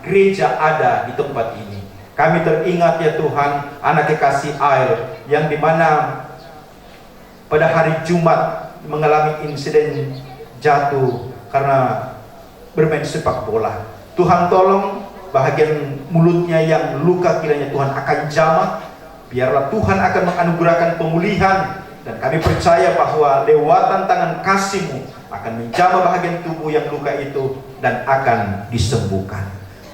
gereja ada di tempat ini. Kami teringat ya Tuhan, anak kekasih Ail yang dimana pada hari Jumat mengalami insiden jatuh karena bermain sepak bola. Tuhan tolong bahagian mulutnya yang luka kiranya Tuhan akan jamah. Biarlah Tuhan akan menganugerahkan pemulihan, dan kami percaya bahwa lewatan tangan kasih-Mu akan menjamah bahagian tubuh yang luka itu dan akan disembuhkan.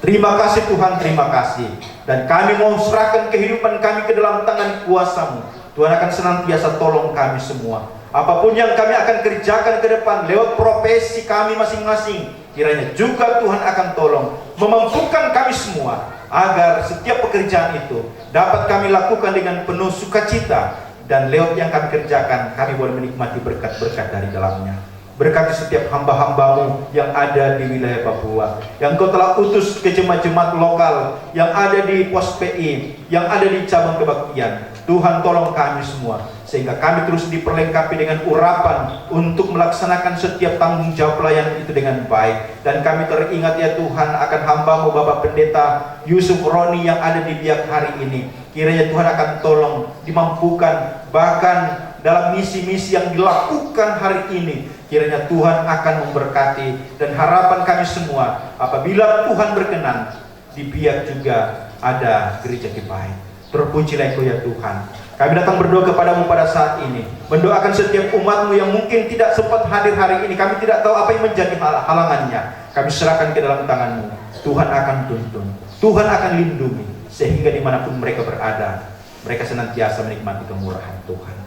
Terima kasih Tuhan, terima kasih. Dan kami mau serahkan kehidupan kami ke dalam tangan kuasa-Mu. Tuhan akan senantiasa tolong kami semua. Apapun yang kami akan kerjakan ke depan lewat profesi kami masing-masing, kiranya juga Tuhan akan tolong memampukan kami semua agar setiap pekerjaan itu dapat kami lakukan dengan penuh sukacita, dan lewat yang kami kerjakan kami boleh menikmati berkat-berkat dari dalamnya. Berkati setiap hamba-hamba-Mu yang ada di wilayah Papua, yang Kau telah utus ke jemaat-jemaat lokal yang ada di pos PI, yang ada di cabang kebaktian. Tuhan tolong kami semua, sehingga kami terus diperlengkapi dengan urapan untuk melaksanakan setiap tanggung jawab pelayanan itu dengan baik. Dan kami teringat ya Tuhan akan hamba-Mu Bapak Pendeta Yusuf Roni yang ada di Biak hari ini. Kiranya Tuhan akan tolong dimampukan, bahkan dalam misi-misi yang dilakukan hari ini, kiranya Tuhan akan memberkati. Dan harapan kami semua, apabila Tuhan berkenan, di Biak juga ada gereja Gebaik. Terpujilah Engkau ya Tuhan. Kami datang berdoa kepadamu pada saat ini, mendoakan setiap umat-Mu yang mungkin tidak sempat hadir hari ini. Kami tidak tahu apa yang menjadi halangannya. Kami serahkan ke dalam tangan-Mu. Tuhan akan tuntun, Tuhan akan lindungi, sehingga dimanapun mereka berada, mereka senantiasa menikmati kemurahan Tuhan.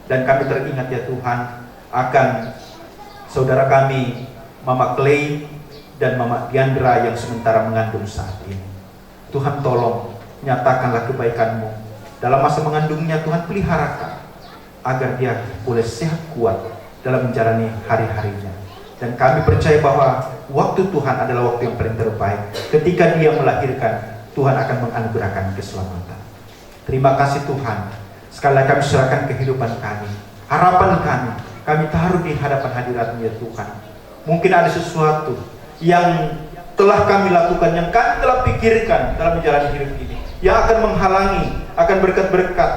Dan kami teringat ya Tuhan akan saudara kami Mama Clay dan Mama Diandra yang sementara mengandung saat ini. Tuhan tolong nyatakanlah kebaikan-Mu dalam masa mengandungnya. Tuhan peliharakan agar dia boleh sehat kuat dalam menjalani hari-harinya. Dan kami percaya bahwa waktu Tuhan adalah waktu yang paling terbaik. Ketika dia melahirkan, Tuhan akan menganugerahkan keselamatan. Terima kasih Tuhan. Sekali lagi kami serahkan kehidupan kami, harapan kami taruh di hadapan hadirat-Mu ya Tuhan. Mungkin ada sesuatu yang telah kami lakukan, yang kami telah pikirkan dalam menjalani hidup ini, yang akan menghalangi akan berkat-berkat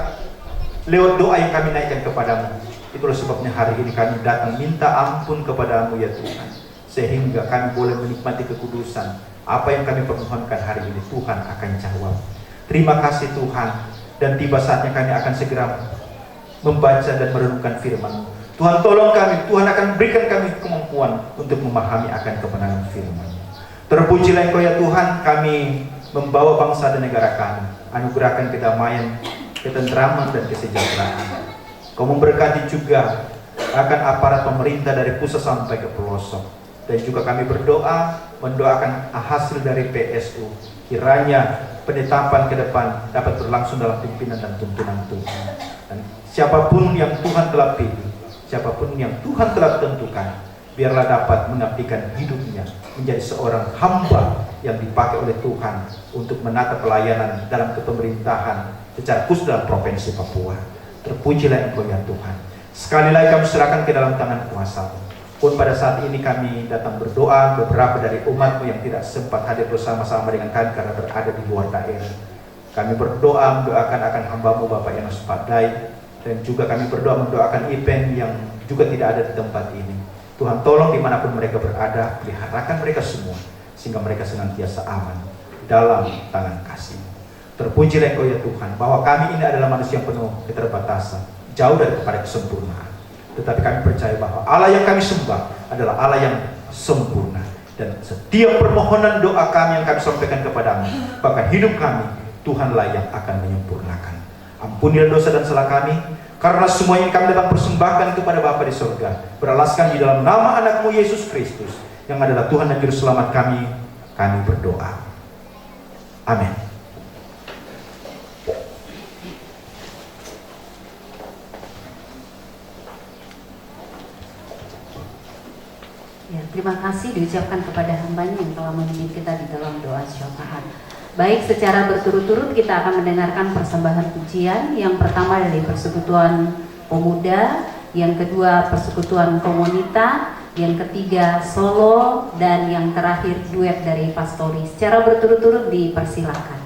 lewat doa yang kami naikkan kepadamu. Itulah sebabnya hari ini kami datang minta ampun kepadamu ya Tuhan, sehingga kami boleh menikmati kekudusan. Apa yang kami permohonkan hari ini Tuhan akan jawab. Terima kasih Tuhan. Dan tiba saatnya kami akan segera membaca dan merenungkan firman-Mu. Tuhan tolong kami, Tuhan akan berikan kami kemampuan untuk memahami akan kebenaran firman-Mu. Terpujilah Engkau ya Tuhan, kami membawa bangsa dan negara kami. Anugerahkan kedamaian, ketentraman dan kesejahteraan. Kau memberkati juga akan aparat pemerintah dari pusat sampai ke pelosok. Dan juga kami berdoa, mendoakan hasil dari PSU. Kiranya penetapan ke depan dapat berlangsung dalam pimpinan dan tuntunan Tuhan. Dan siapapun yang Tuhan telah pilih, siapapun yang Tuhan telah tentukan, biarlah dapat mengabdikan hidupnya menjadi seorang hamba yang dipakai oleh Tuhan untuk menata pelayanan dalam kepemerintahan secara khusus dalam provinsi Papua. Terpujilah Engkau ya Tuhan. Sekali lagi kami serahkan ke dalam tangan kuasa-Mu. Pun pada saat ini kami datang berdoa, beberapa dari umat-Mu yang tidak sempat hadir bersama-sama dengan kami karena berada di luar daerah. Kami berdoa mendoakan akan hamba-Mu Bapak Yonos Padai, dan juga kami berdoa mendoakan Ipen yang juga tidak ada di tempat ini. Tuhan tolong dimanapun mereka berada, peliharakan mereka semua, sehingga mereka senantiasa aman dalam tangan kasih. Terpujilah Engkau ya Tuhan, bahwa kami ini adalah manusia yang penuh keterbatasan, jauh daripada kesempurnaan. Tetapi kami percaya bahwa Allah yang kami sembah adalah Allah yang sempurna. Dan setiap permohonan doa kami yang kami sampaikan kepadamu, bahkan hidup kami, Tuhanlah yang akan menyempurnakan. Ampunilah dosa dan salah kami, karena semua yang kami datang persembahkan kepada Bapa di surga, beralaskan di dalam nama anak-Mu Yesus Kristus, yang adalah Tuhan dan Juru Selamat kami berdoa. Amin. Ya, terima kasih diucapkan kepada hamba-Nya yang telah memimpin kita di dalam doa syafaat. Baik, secara berturut-turut kita akan mendengarkan persembahan pujian. Yang pertama dari Persekutuan Pemuda, yang kedua Persekutuan Komunita, yang ketiga solo, dan yang terakhir duet dari Pastori. Secara berturut-turut dipersilakan.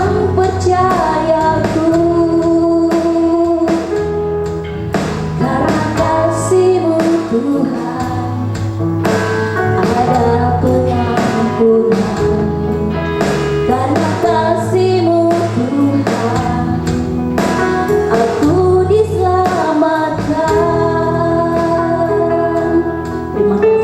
yang percayaku, karena kasih-Mu Tuhan ada pengampunan, karena kasih-Mu Tuhan aku diselamatkan. Terima kasih.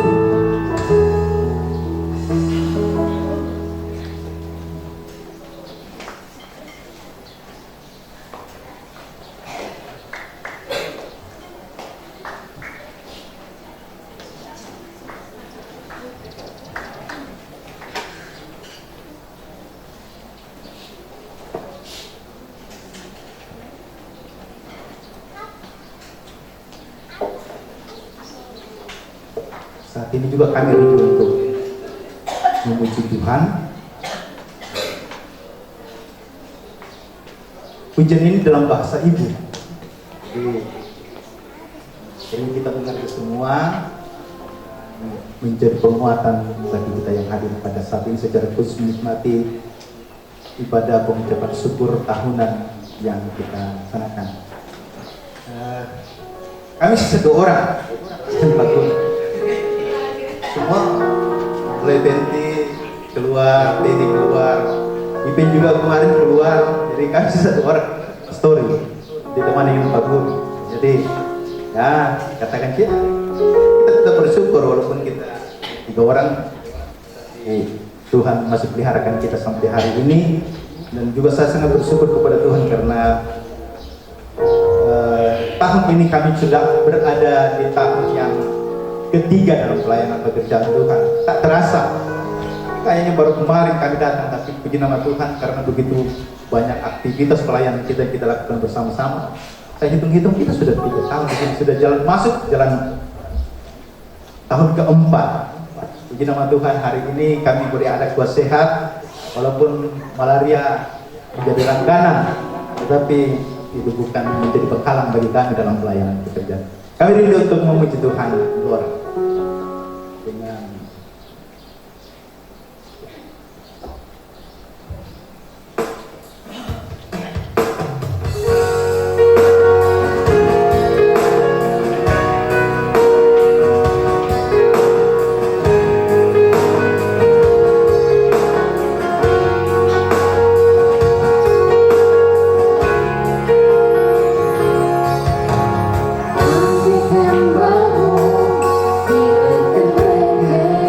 Saat ini juga kami rindu untuk memuji Tuhan. Pujian ini dalam bahasa ibu. Jadi kita mengerti semua menjadi penguatan bagi kita yang hadir pada saat ini secara khusus menikmati ibadah pengucapan syukur tahunan yang kita laksanakan. Kami sisa 2 orang, semua mulai Benti keluar, Teddy keluar, Ipin juga kemarin keluar, jadi kami sisa 2 orang story ditemani dengan Pak Guru. Jadi ya katakan kita tetap bersyukur walaupun kita 3 orang, Tuhan masih peliharakan kita sampai hari ini. Dan juga saya sangat bersyukur kepada Tuhan karena tahun ini kami sudah berada di tahun yang ketiga dalam pelayanan pekerjaan Tuhan. Tak terasa, kayaknya baru kemarin kami datang, tapi puji nama Tuhan karena begitu banyak aktivitas pelayanan kita lakukan bersama-sama. Saya hitung-hitung kita sudah 3 tahun, sudah masuk jalan tahun keempat. Puji nama Tuhan, hari ini kami boleh ada kuat sehat, walaupun malaria menjadi langganan, tetapi itu bukan menjadi penghalang bagi kami dalam pelayanan pekerjaan. Kami rindu untuk memuji Tuhan, Lord, dengan Kasih hambamu diberikan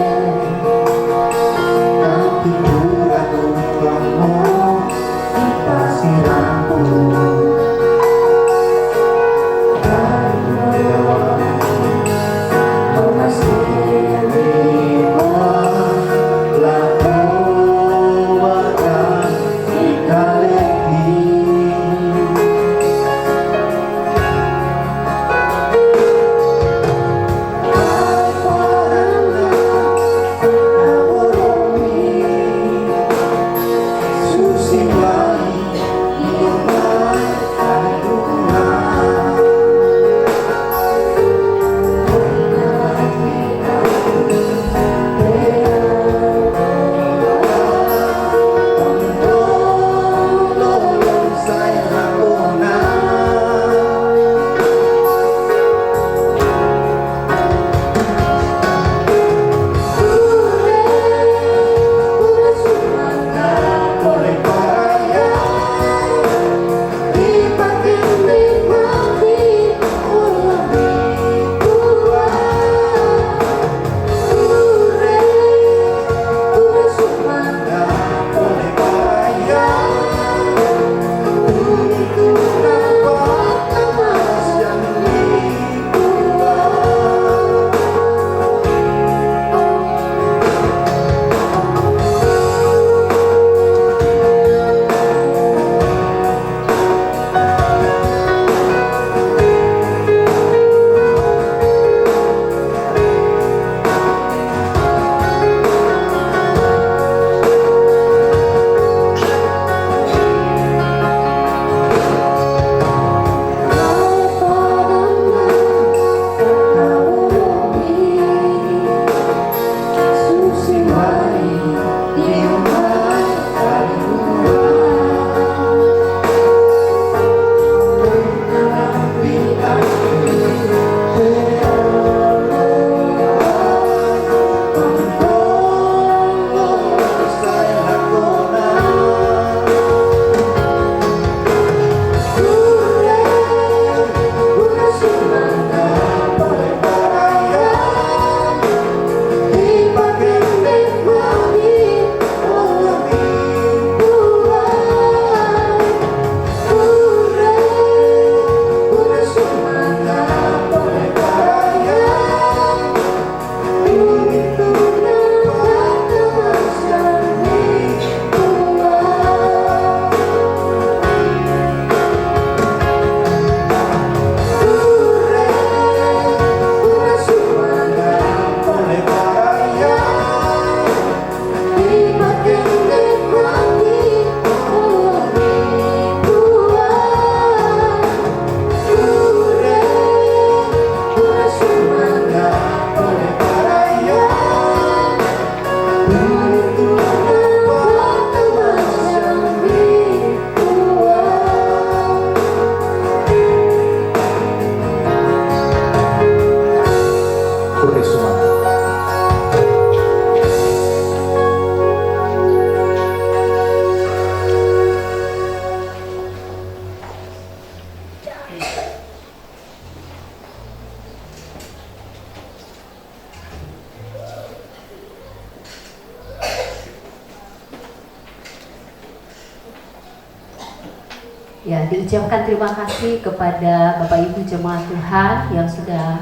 Ya, diucapkan terima kasih kepada Bapak Ibu Jemaat Tuhan yang sudah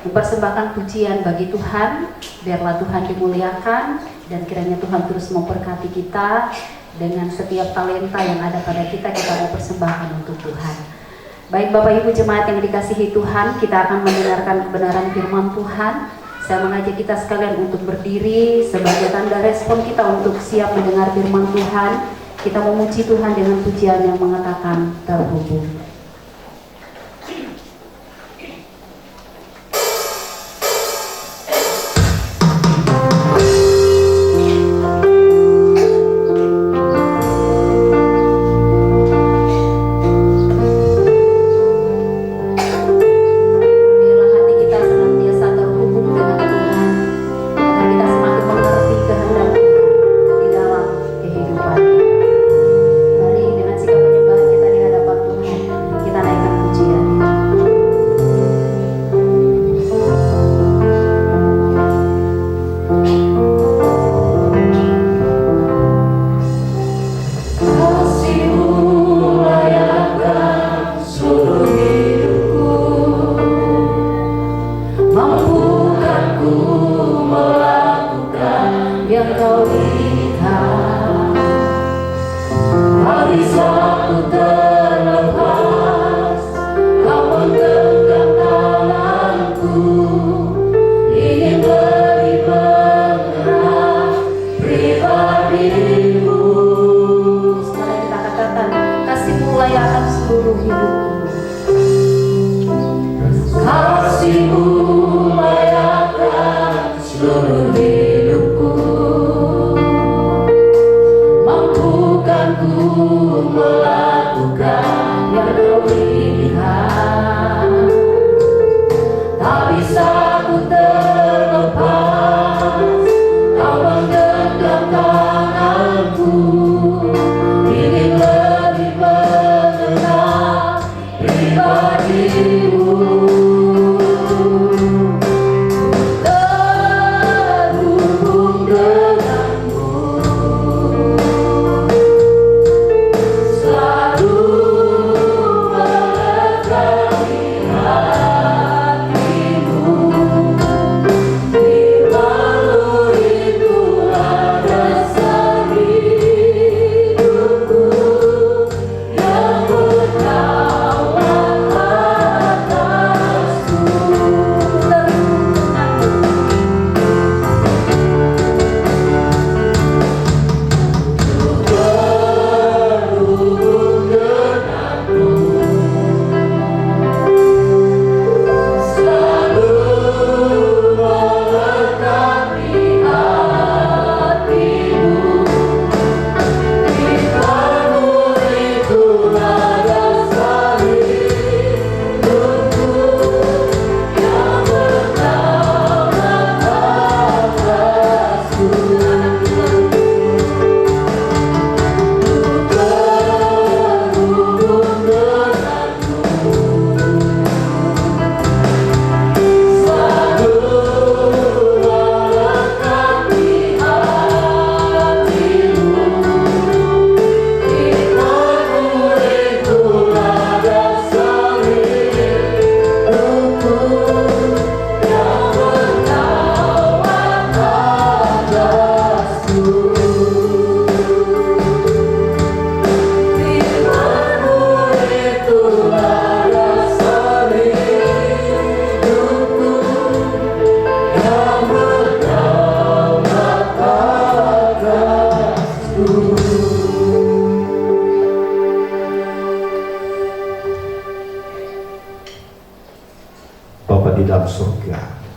mempersembahkan pujian bagi Tuhan. Biarlah Tuhan dimuliakan dan kiranya Tuhan terus memberkati kita dengan setiap talenta yang ada pada kita mau persembahkan untuk Tuhan. Baik Bapak Ibu Jemaat yang dikasihi Tuhan, kita akan mendengarkan kebenaran firman Tuhan. Saya mengajak kita sekalian untuk berdiri sebagai tanda respon kita untuk siap mendengar firman Tuhan. Kita memuji Tuhan dengan pujian yang mengatakan terhubung.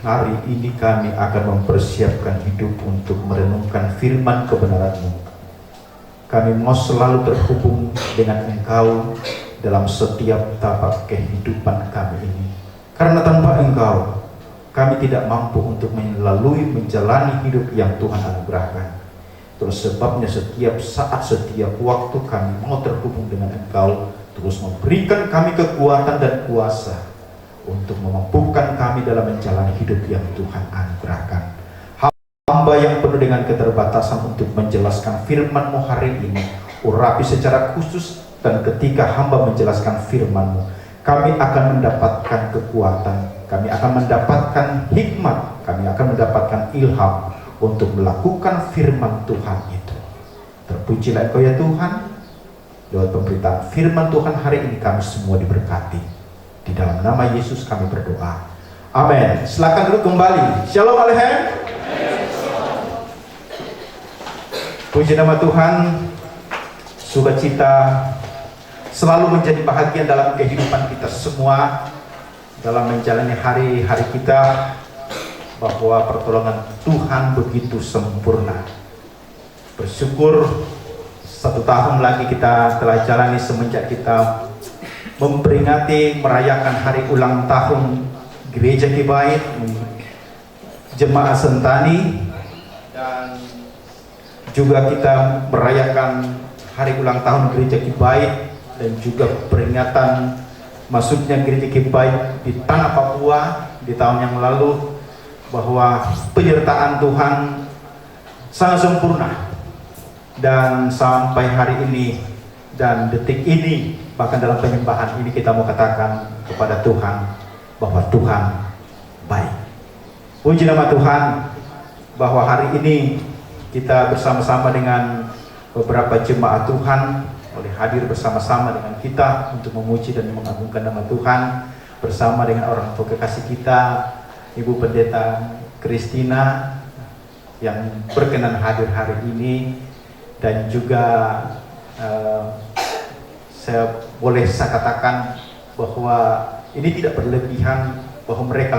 Hari ini kami akan mempersiapkan hidup untuk merenungkan firman kebenaran-Mu. Kami mau selalu terhubung dengan Engkau dalam setiap tapak kehidupan kami ini. Karena tanpa Engkau, kami tidak mampu untuk menjalani hidup yang Tuhan anugerahkan. Terus sebabnya setiap saat, setiap waktu kami mau terhubung dengan Engkau, terus memberikan kami kekuatan dan kuasa untuk memampukan kami dalam menjalani hidup yang Tuhan anugerahkan. Hamba yang penuh dengan keterbatasan untuk menjelaskan firman-Mu hari ini, urapi secara khusus, dan ketika hamba menjelaskan firman-Mu, kami akan mendapatkan kekuatan, kami akan mendapatkan hikmat, kami akan mendapatkan ilham untuk melakukan firman Tuhan itu. Terpujilah Engkau ya Tuhan. Lewat pemberitaan firman Tuhan hari ini kami semua diberkati. Di dalam nama Yesus kami berdoa. Amin. Silakan duduk kembali. Shalom Alehem. Puji nama Tuhan. Sukacita selalu menjadi bahagian dalam kehidupan kita semua, dalam menjalani hari-hari kita, bahwa pertolongan Tuhan begitu sempurna. Bersyukur 1 tahun lagi kita telah jalani semenjak kita memperingati merayakan hari ulang tahun Gereja Kibait Jemaat Sentani, dan juga kita merayakan hari ulang tahun Gereja Kibait dan juga peringatan masuknya Gereja Kibait di tanah Papua di tahun yang lalu, bahwa penyertaan Tuhan sangat sempurna. Dan sampai hari ini dan detik ini, bahkan dalam penyembahan ini, kita mau katakan kepada Tuhan bahwa Tuhan baik. Puji nama Tuhan, bahwa hari ini kita bersama-sama dengan beberapa jemaat Tuhan boleh hadir bersama-sama dengan kita untuk memuji dan mengagungkan nama Tuhan, bersama dengan orang tua kekasih kita, Ibu Pendeta Kristina, yang berkenan hadir hari ini. Dan juga saya katakan bahwa ini tidak berlebihan, bahwa mereka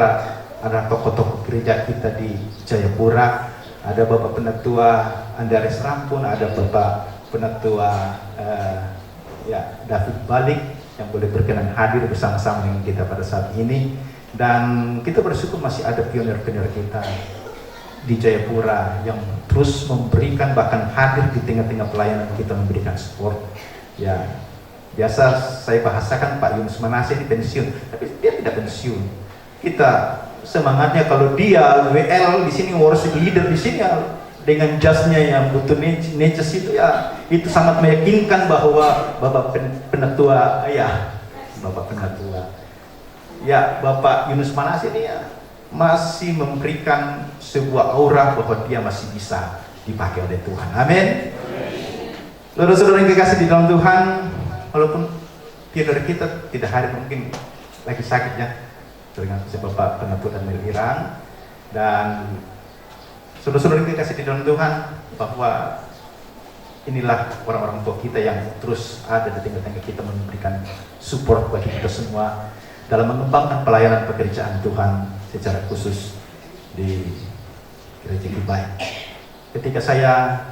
adalah tokoh-tokoh gereja kita di Jayapura. Ada Bapak Penatua Andares Rampun, ada Bapak Penatua David Balik yang boleh berkenan hadir bersama-sama dengan kita pada saat ini. Dan kita bersyukur masih ada pionir-pionir kita di Jayapura yang terus memberikan, bahkan hadir di tengah-tengah pelayanan kita, memberikan support. Ya, biasa saya bahasakan Pak Yunus Manase ini pensiun, tapi dia tidak pensiun. Kita semangatnya, kalau dia WL di sini, worship leader di sini, ya, dengan jasnya yang butuh neces itu, ya itu sangat meyakinkan bahwa Bapak Penatua, Bapak Yunus Manase ini ya masih memberikan sebuah aura bahwa dia masih bisa dipakai oleh Tuhan. Amin. Saudara-saudara yang dikasih di dalam Tuhan, walaupun pionir kita tidak hadir, mungkin lagi sakit ya, dengan Bapak Penatua dan Irang, dan saudara-saudara yang dikasih di dalam Tuhan, bahwa inilah orang-orang tua kita yang terus ada di tengah-tengah kita, memberikan support bagi kita semua dalam mengembangkan pelayanan pekerjaan Tuhan secara khusus di Gereja Kibait. Ketika saya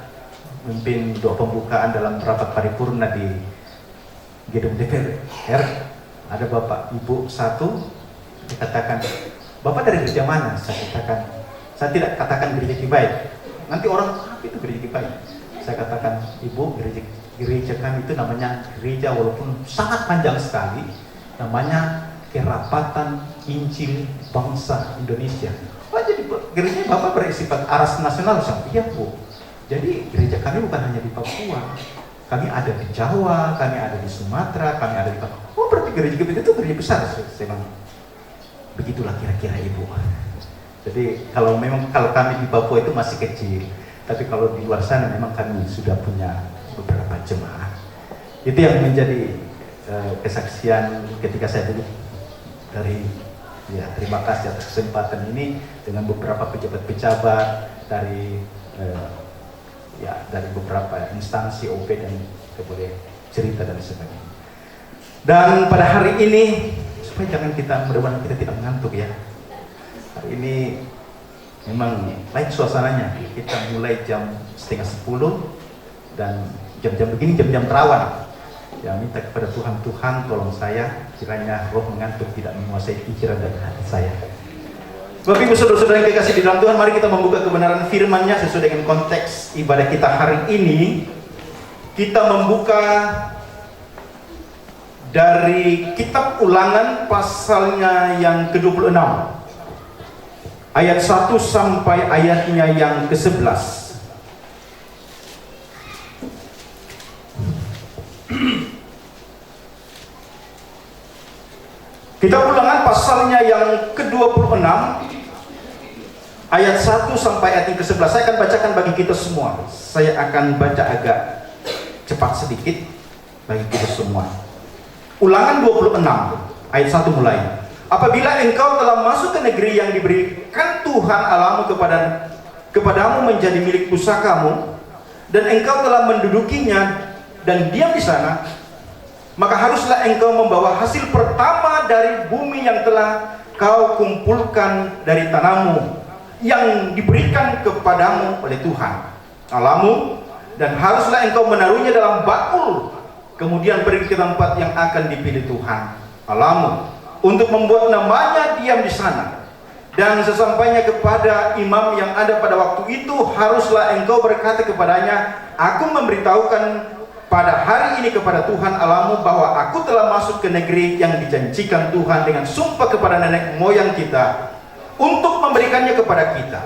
memimpin doa pembukaan dalam rapat paripurna di gedung DPR, ada Bapak Ibu satu dikatakan, Bapak dari gereja mana? Saya katakan, saya tidak katakan Gereja Kibait. Nanti orang, apa itu Gereja Kibait? Saya katakan, Ibu, gereja kami itu namanya gereja, walaupun sangat panjang sekali, namanya Kerapatan Injil Bangsa Indonesia. Oh, jadi gereja Bapak bersifat aras nasional? Iya Bu. Jadi gereja kami bukan hanya di Papua, kami ada di Jawa, kami ada di Sumatera, kami ada di Papua. Oh, berarti gereja itu gereja besar. Saya bilang, begitulah kira-kira Ibu. Jadi kalau kami di Papua itu masih kecil, tapi kalau di luar sana memang kami sudah punya beberapa jemaat. Itu yang menjadi kesaksian ketika saya duduk dari, ya, terima kasih atas kesempatan ini dengan beberapa pejabat-pejabat dari dari beberapa instansi OP, dan kita boleh cerita dan sebagainya. Dan pada hari ini, supaya jangan mudah-mudahan kita tidak mengantuk ya. Hari ini memang lain suasananya. Kita mulai jam 9:30 dan jam-jam begini jam-jam terawan. Ya, minta kepada Tuhan, tolong saya, kiranya roh mengantuk tidak menguasai pikiran dan hati saya. Bapak Ibu saudara-saudara yang dikasih di dalam Tuhan, mari kita membuka kebenaran firman-Nya sesuai dengan konteks ibadah kita hari ini. Kita membuka dari kitab Ulangan pasalnya yang ke-26, ayat 1 sampai ayatnya yang ke-11. Kitab Ulangan pasalnya yang ke-26 ayat 1 sampai ayat yang ke-11. Saya akan bacakan bagi kita semua. Saya akan baca agak cepat sedikit bagi kita semua. Ulangan 26 ayat 1 mulai. Apabila engkau telah masuk ke negeri yang diberikan Tuhan Allahmu kepadamu menjadi milik pusakamu, dan engkau telah mendudukinya dan diam di sana, maka haruslah engkau membawa hasil pertama dari bumi yang telah kau kumpulkan dari tanahmu yang diberikan kepadamu oleh Tuhan Allahmu, dan haruslah engkau menaruhnya dalam bakul, kemudian pergi ke tempat yang akan dipilih Tuhan Allahmu untuk membuat namanya diam di sana. Dan sesampainya kepada imam yang ada pada waktu itu, haruslah engkau berkata kepadanya, aku memberitahukan pada hari ini kepada Tuhan Allahmu bahwa aku telah masuk ke negeri yang dijanjikan Tuhan dengan sumpah kepada nenek moyang kita untuk memberikannya kepada kita.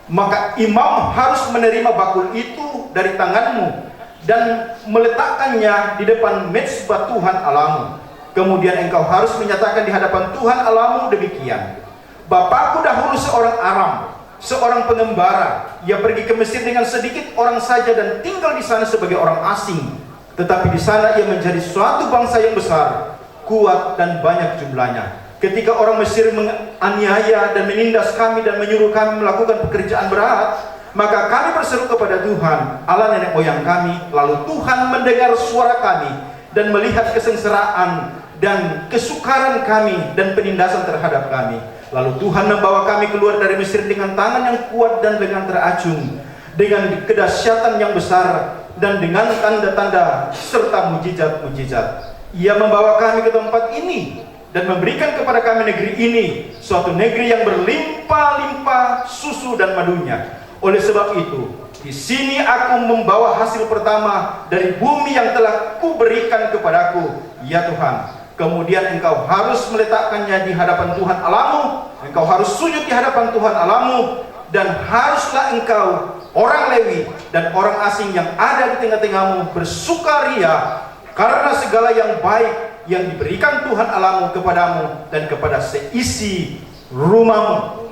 Maka imam harus menerima bakul itu dari tanganmu dan meletakkannya di depan mezbah Tuhan Allahmu. Kemudian engkau harus menyatakan di hadapan Tuhan Allahmu demikian: Bapakku dahulu seorang Aram, seorang pengembara. Ia pergi ke Mesir dengan sedikit orang saja dan tinggal di sana sebagai orang asing. Tetapi di sana ia menjadi suatu bangsa yang besar, kuat dan banyak jumlahnya. Ketika orang Mesir menganiaya dan menindas kami dan menyuruh kami melakukan pekerjaan berat, maka kami berseru kepada Tuhan Allah nenek moyang kami. Lalu Tuhan mendengar suara kami dan melihat kesengsaraan dan kesukaran kami dan penindasan terhadap kami. Lalu Tuhan membawa kami keluar dari Mesir dengan tangan yang kuat dan dengan teracung, dengan kedahsyatan yang besar, dan dengan tanda-tanda serta mujizat-mujizat. Ia membawa kami ke tempat ini dan memberikan kepada kami negeri ini, suatu negeri yang berlimpah-limpah susu dan madunya. Oleh sebab itu, di sini aku membawa hasil pertama dari bumi yang telah kuberikan kepadaku, ya Tuhan. Kemudian engkau harus meletakkannya di hadapan Tuhan Allahmu. Engkau harus sujud di hadapan Tuhan Allahmu, dan haruslah engkau, orang Lewi dan orang asing yang ada di tengah-tengahmu, bersukaria karena segala yang baik yang diberikan Tuhan Allahmu kepadamu dan kepada seisi rumahmu.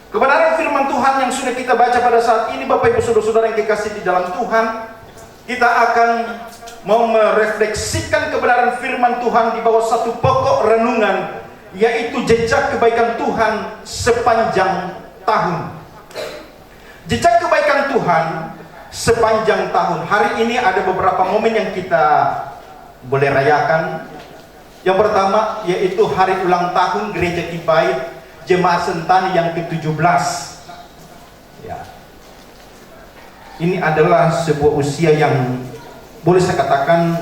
Kebenaran firman Tuhan yang sudah kita baca pada saat ini, Bapak Ibu Saudara-saudara yang dikasihi di dalam Tuhan, kita akan mau merefleksikan kebenaran firman Tuhan di bawah satu pokok renungan, yaitu jejak kebaikan Tuhan sepanjang tahun. Jejak kebaikan Tuhan sepanjang tahun. Hari ini ada beberapa momen yang kita boleh rayakan. Yang pertama yaitu hari ulang tahun Gereja Kibait Jemaat Sentani yang ke-17. Ya. Ini adalah sebuah usia yang boleh saya katakan,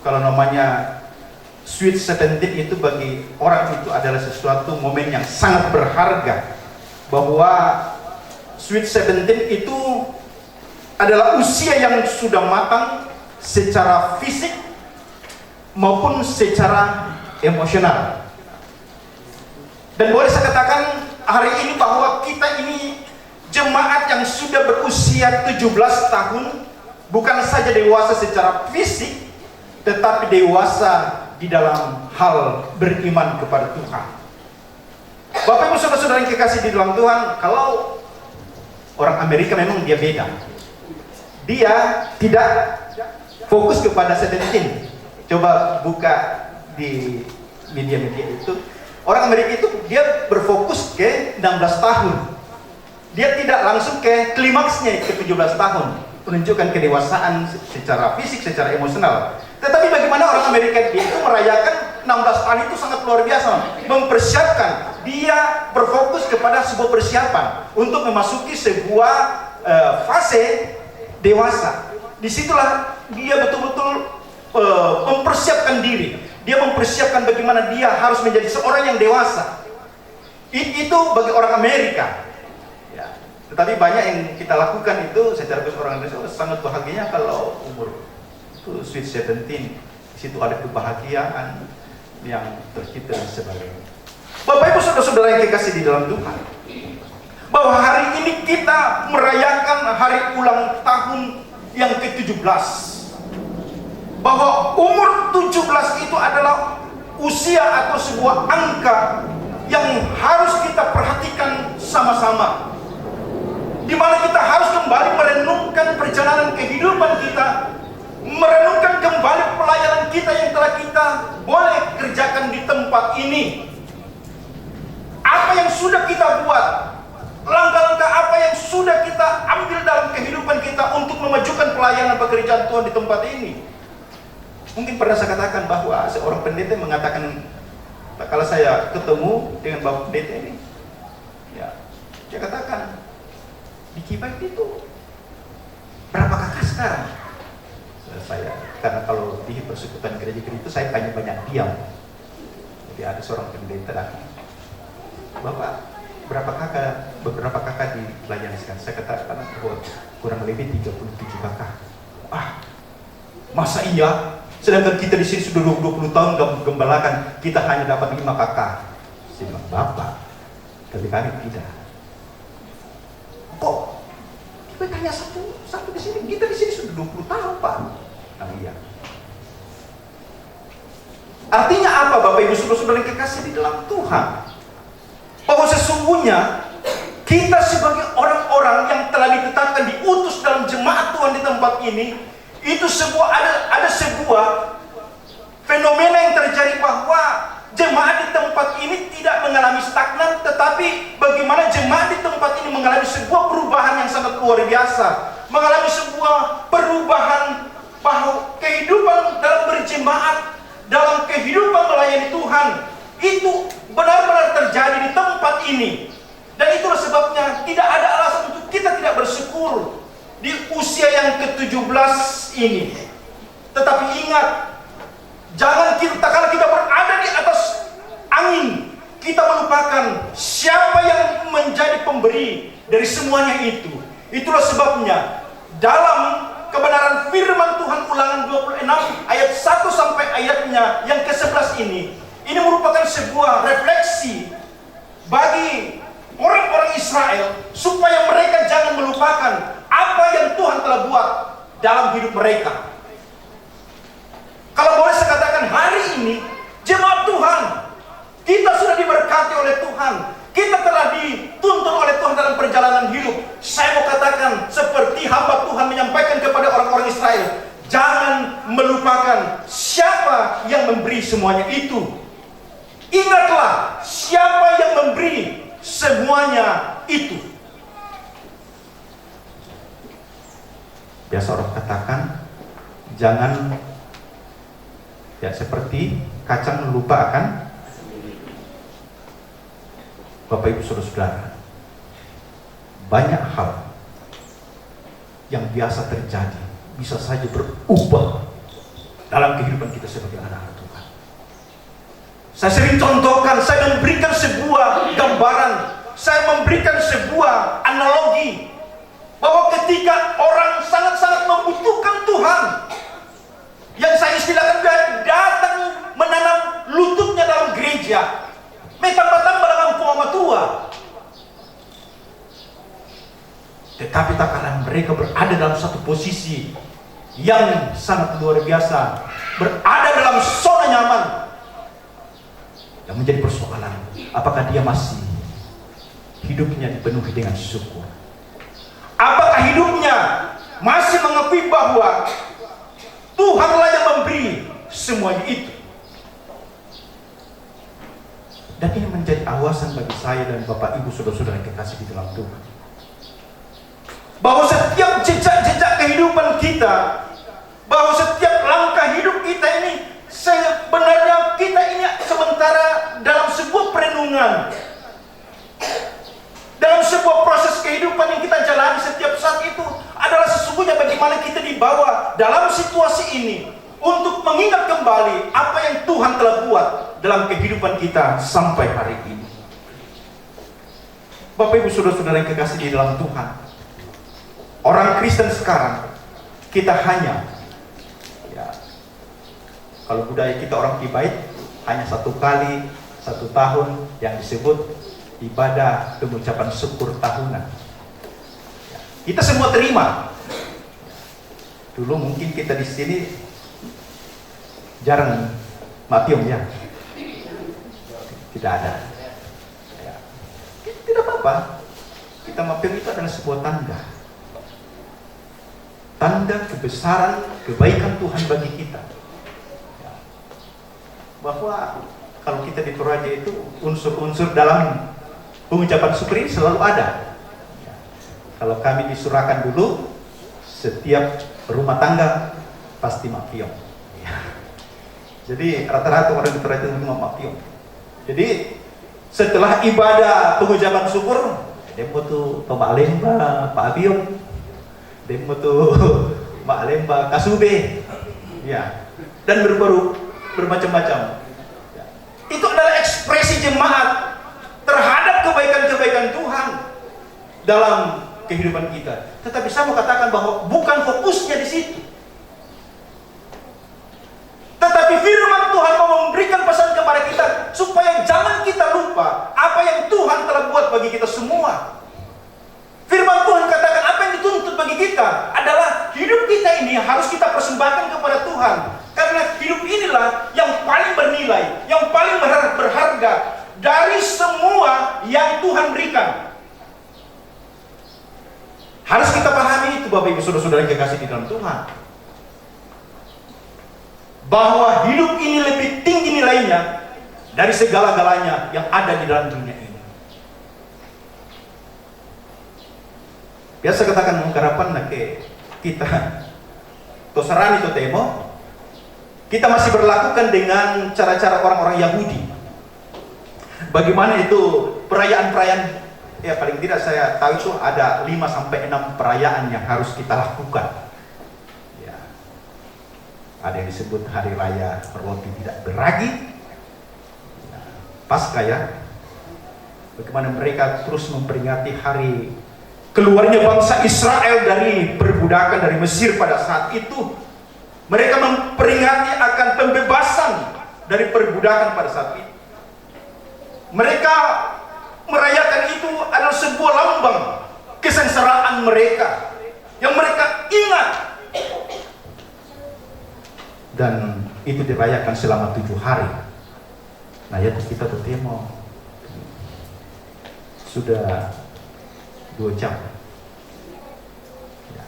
kalau namanya Sweet 17 itu bagi orang itu adalah sesuatu momen yang sangat berharga. Bahwa Sweet 17 itu adalah usia yang sudah matang secara fisik maupun secara emosional. Dan boleh saya katakan hari ini bahwa kita ini jemaat yang sudah berusia 17 tahun, bukan saja dewasa secara fisik, tetapi dewasa di dalam hal beriman kepada Tuhan. Bapak Ibu Saudara-saudara yang kekasih di dalam Tuhan, kalau orang Amerika memang dia beda. Dia tidak fokus kepada 17. Coba buka di media-media itu. Orang Amerika itu dia berfokus ke 16 tahun. Dia tidak langsung ke klimaksnya ke 17 tahun. Menunjukkan kedewasaan secara fisik, secara emosional. Tetapi bagaimana orang Amerika dia itu merayakan 16 tahun itu sangat luar biasa. Mempersiapkan. Dia berfokus kepada sebuah persiapan untuk memasuki sebuah fase dewasa. Disitulah dia betul-betul mempersiapkan diri. Dia mempersiapkan bagaimana dia harus menjadi seorang yang dewasa. Itu bagi orang Amerika. Ya. Tetapi banyak yang kita lakukan itu secara khusus orang Indonesia sangat bahagianya kalau umur itu Sweet 17. Di situ ada kebahagiaan yang tercipta dan sebagainya. Bapak Ibu Saudara-saudara yang kekasih di dalam Tuhan, bahwa hari ini kita merayakan hari ulang tahun yang ke-17. bahwa umur 17 itu adalah usia atau sebuah angka yang harus kita perhatikan sama-sama, di mana kita harus kembali merenungkan perjalanan kehidupan kita, merenungkan kembali pelayanan kita yang telah kita boleh kerjakan di tempat ini. Apa yang sudah kita buat, langkah-langkah apa yang sudah kita ambil dalam kehidupan kita untuk memajukan pelayanan pekerjaan Tuhan di tempat ini. Mungkin pernah saya katakan bahwa seorang pendeta mengatakan, kalau saya ketemu dengan Bapak Pendeta ini, ya, dia katakan, di Kibait itu berapa kakak sekarang? Saya, karena kalau di persekutuan gereja-gereja itu saya banyak diam. Jadi ada seorang pendeta datang, Bapak, beberapa kakak di pelayanan sekarang? Saya katakan bahwa kurang lebih 37 kakak. Ah, masa iya? Sedangkan kita di sini sudah 20 tahun gembalakan, kita hanya dapat 5 kakak. Saya bilang, Bapak, tapi kami tidak. Kok? Kita hanya satu di sini. Kita di sini sudah 20 tahun, Pak. Nah, iya. Artinya apa, Bapak Ibu Saudara-saudara yang kekasih di dalam Tuhan? Bahwa sesungguhnya kita sebagai orang-orang yang telah ditetapkan, diutus dalam jemaat Tuhan di tempat ini, itu ada sebuah fenomena yang terjadi bahwa jemaat di tempat ini tidak mengalami stagnan, tetapi bagaimana jemaat di tempat ini mengalami sebuah perubahan yang sangat luar biasa, mengalami sebuah perubahan bahwa kehidupan dalam berjemaat, dalam kehidupan melayani Tuhan itu benar-benar terjadi di tempat ini. Dan itulah sebabnya tidak ada alasan untuk kita tidak bersyukur di usia yang ke-17 ini. Tetapi ingat, jangan kita, kalau kita berada di atas angin, kita melupakan siapa yang menjadi pemberi dari semuanya itu. Itulah sebabnya dalam kebenaran firman Tuhan Ulangan 26 ayat 1 sampai ayatnya yang ke-11 ini merupakan sebuah refleksi bagi orang-orang Israel supaya mereka jangan melupakan apa yang Tuhan telah buat dalam hidup mereka. Kalau boleh saya katakan, hari ini jemaat Tuhan, kita sudah diberkati oleh Tuhan, kita telah dituntun oleh Tuhan dalam perjalanan hidup. Saya mau katakan seperti hamba Tuhan menyampaikan kepada orang-orang Israel, jangan melupakan siapa yang memberi semuanya itu. Ingatlah siapa yang memberi semuanya itu. Biasa orang katakan, jangan ya seperti kacang lupa akan. Bapak Ibu Saudara-saudara, banyak hal yang biasa terjadi bisa saja berubah dalam kehidupan kita sebagai anak-anak Tuhan. Saya sering contohkan, saya memberikan sebuah gambaran, saya memberikan sebuah analogi bahwa ketika orang sangat-sangat membutuhkan Tuhan, yang saya istilahkan datang menanam lututnya dalam gereja, metapatang dalam puama tua. Tetapi tak kalah mereka berada dalam satu posisi yang sangat luar biasa, berada dalam zona nyaman. Yang menjadi persoalan, apakah dia masih hidupnya dipenuhi dengan syukur? Apakah hidupnya masih mengakui bahwa Tuhanlah yang memberi semuanya itu? Dan ini menjadi awasan bagi saya dan Bapak Ibu Saudara-saudara yang kekasih di dalam Tuhan, bahwa setiap jejak-jejak kehidupan kita, bahwa setiap langkah hidup kita ini, sebenarnya kita ini sementara dalam sebuah perenungan, dalam sebuah proses kehidupan yang kita jalani setiap saat itu adalah sesungguhnya bagaimana kita dibawa dalam situasi ini untuk mengingat kembali apa yang Tuhan telah buat dalam kehidupan kita sampai hari ini. Bapak Ibu Saudara-saudara yang kekasih di dalam Tuhan, orang Kristen sekarang kita hanya, ya, kalau budaya kita orang Kibait, hanya 1 kali 1 tahun yang disebut ibadah pengucapan syukur tahunan. Ya, kita semua terima. Dulu mungkin kita di sini jarang mapium ya. Tidak ada. Ya. Tidak apa-apa. Kita mapium itu adalah sebuah tanda. Tanda kebesaran, kebaikan Tuhan bagi kita. Ya. Bahwa kalau kita di Toraja itu unsur-unsur dalam pengucapan syukur ini selalu ada. Ya. Kalau kami di Surakan dulu, setiap rumah tangga pasti mapium. Ya. Jadi rata-rata orang di Toraja itu mapium. Jadi setelah ibadah pengucapan syukur, demo tuh Pak Lemba, Pak Abium, demo tuh Pak Lemba, Kasube, ya, dan bermacam-macam. Ya. Itu adalah ekspresi jemaat terhadap kebaikan-kebaikan Tuhan dalam kehidupan kita. Tetapi saya mau katakan bahwa bukan fokusnya di situ. Tetapi firman Tuhan mau memberikan pesan kepada kita supaya jangan kita lupa apa yang Tuhan telah buat bagi kita semua. Firman Tuhan katakan apa yang dituntut bagi kita adalah hidup kita ini harus kita persembahkan kepada Tuhan. Karena hidup inilah yang paling bernilai, yang paling berharga dari semua yang Tuhan berikan. Harus kita pahami itu, Bapak Ibu Saudara-saudara yang kekasih di dalam Tuhan. Bahwa hidup ini lebih tinggi nilainya dari segala-galanya yang ada di dalam dunia ini. Biasa katakan mengkarapan ke kita tosaran itu temo, kita masih berlakukan dengan cara-cara orang-orang Yahudi. Bagaimana itu perayaan-perayaan, ya paling tidak saya tahu itu ada 5-6 perayaan yang harus kita lakukan. Ada yang disebut hari raya roti tidak beragi, Paskah ya. Bagaimana mereka terus memperingati hari keluarnya bangsa Israel dari perbudakan dari Mesir pada saat itu. Mereka memperingati akan pembebasan dari perbudakan pada saat itu. Mereka merayakan itu adalah sebuah lambang kesengsaraan mereka yang mereka ingat. Dan itu dirayakan selama 7 hari. Nah ya kita bertemu sudah 2 jam. Ya.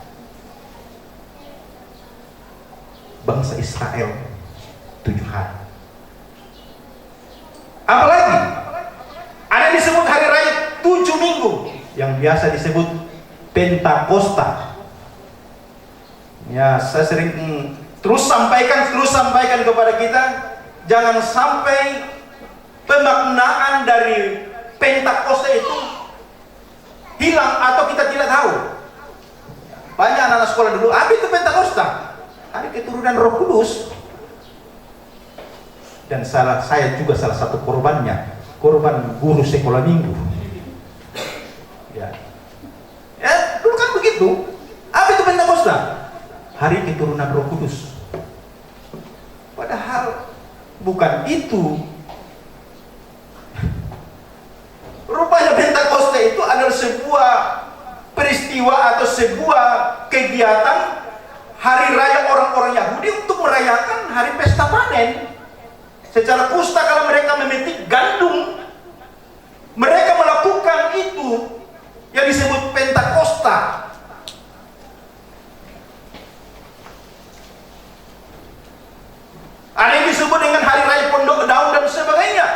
Bangsa Israel 7 hari. Apalagi ada yang disebut hari raya 7 minggu yang biasa disebut Pentakosta. Ya saya sering terus sampaikan kepada kita, jangan sampai pemaknaan dari Pentakosta itu hilang atau kita tidak tahu. Banyak anak-anak sekolah dulu, apa itu Pentakosta? Hari keturunan Roh Kudus. Dan saya juga salah satu korbannya, korban guru sekolah minggu. Ya, dulu kan begitu. Apa itu Pentakosta? Hari keturunan Roh Kudus. Padahal bukan itu. Rupanya Pentakosta itu adalah sebuah peristiwa atau sebuah kegiatan hari raya orang-orang Yahudi untuk merayakan hari pesta panen. Secara pustaka mereka memetik gandum, mereka melakukan itu yang disebut Pentakosta. Ada yang disebut dengan hari raya pondok daun dan sebagainya.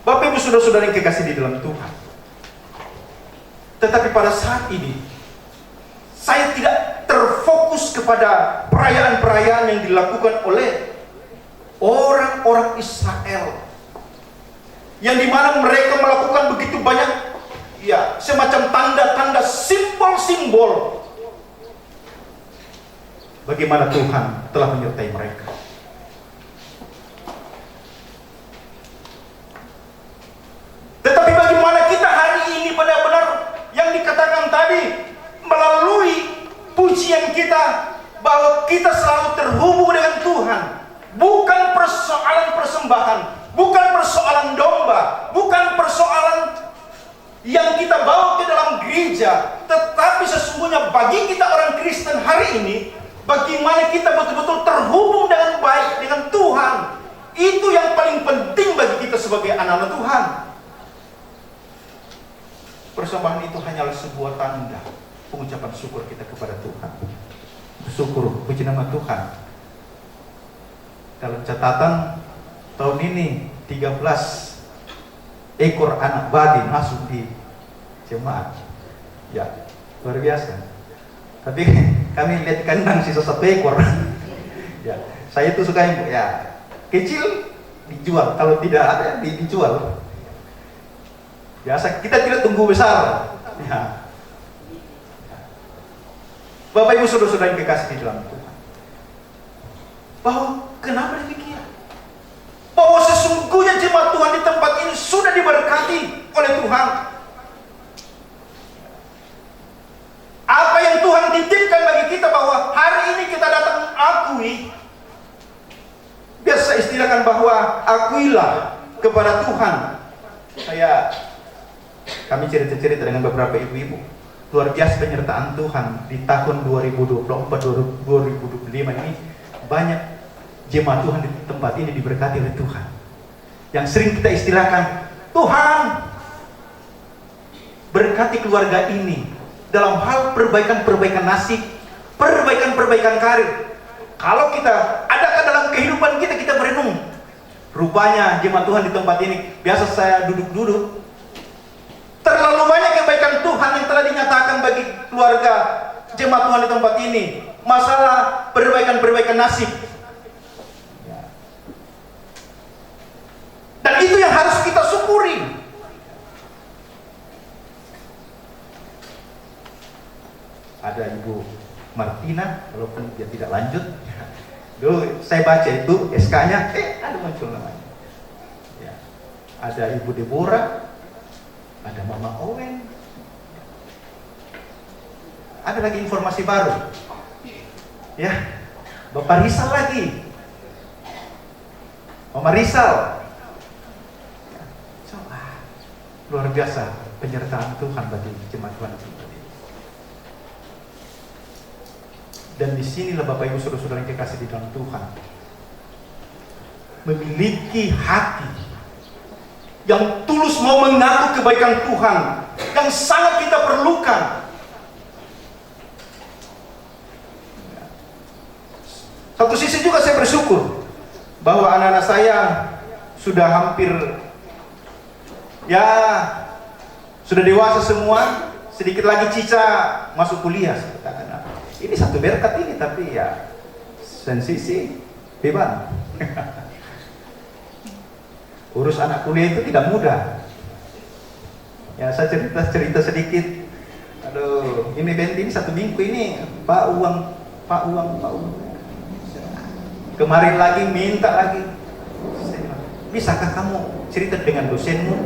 Bapak Ibu saudara-saudara yang kekasih di dalam Tuhan. Tetapi pada saat ini saya tidak terfokus kepada perayaan-perayaan yang dilakukan oleh orang-orang Israel, yang dimana mereka melakukan begitu banyak ya semacam tanda-tanda, simbol-simbol bagaimana Tuhan telah menyertai mereka. Tetapi bagaimana kita hari ini benar-benar yang dikatakan tadi melalui pujian kita bahwa kita selalu terhubung dengan Tuhan, bukan persoalan persembahan, bukan persoalan domba, bukan persoalan yang kita bawa ke dalam gereja, tetapi sesungguhnya bagi kita orang Kristen hari ini bagaimana kita betul-betul terhubung dengan baik dengan Tuhan. Itu yang paling penting bagi kita sebagai anak-anak Tuhan. Persembahan itu hanyalah sebuah tanda pengucapan syukur kita kepada Tuhan. Syukur, puji nama Tuhan. Dalam catatan tahun ini 13 ekor anak babi masuk di jemaat. Ya, luar biasa. Tapi kami lihat kandang sisa 1 ekor. Ya, saya itu suka yang ya kecil dijual, kalau tidak ada dijual. Biasa kita tidak tunggu besar. Ya. Bapak Ibu saudara-saudara yang dikasihi di dalam Tuhan. Bahwa kenapa demikian? Bahwa sesungguhnya jemaat Tuhan di tempat ini sudah diberkati oleh Tuhan. Apa yang Tuhan titipkan bagi kita bahwa hari ini kita datang akui. Biasa istilahkan bahwa akuilah kepada Tuhan. Kami cerita-cerita dengan beberapa ibu-ibu. Luar biasa penyertaan Tuhan di tahun 2024-2025 ini. Banyak jemaat Tuhan di tempat ini diberkati oleh Tuhan. Yang sering kita istilahkan, Tuhan berkati keluarga ini dalam hal perbaikan-perbaikan nasib, perbaikan-perbaikan karir. Kalau kita adakah dalam kehidupan kita, kita berenung. Rupanya jemaat Tuhan di tempat ini, biasa saya duduk-duduk, terlalu banyak kebaikan Tuhan yang telah dinyatakan bagi keluarga jemaat Tuhan di tempat ini. Masalah perbaikan-perbaikan nasib. Dan itu yang harus kita syukuri. Ada Ibu Martina, walaupun dia tidak lanjut. Dulu saya baca itu SK-nya, ada muncul namanya. Ya. Ada Ibu Deborah, ada Mama Owen. Ada lagi informasi baru. Ya, Bapak Rizal lagi. Mama Rizal. Ya. Luar biasa penyertaan Tuhan bagi jemaat Tuhan. Dan disinilah Bapak Ibu saudara-saudara yang dikasih di dalam Tuhan, memiliki hati yang tulus mau mengaku kebaikan Tuhan yang sangat kita perlukan. Satu sisi juga saya bersyukur bahwa anak-anak saya sudah hampir sudah dewasa semua, sedikit lagi Cica masuk kuliah. Ini satu berkat ini, tapi ya sensisi beban. Urus anak kuliah itu tidak mudah. Ya, saya cerita sedikit. Aduh, ini bentin 1 minggu ini, Pak uang. Kemarin lagi minta lagi. Bisakah kamu cerita dengan dosenmu?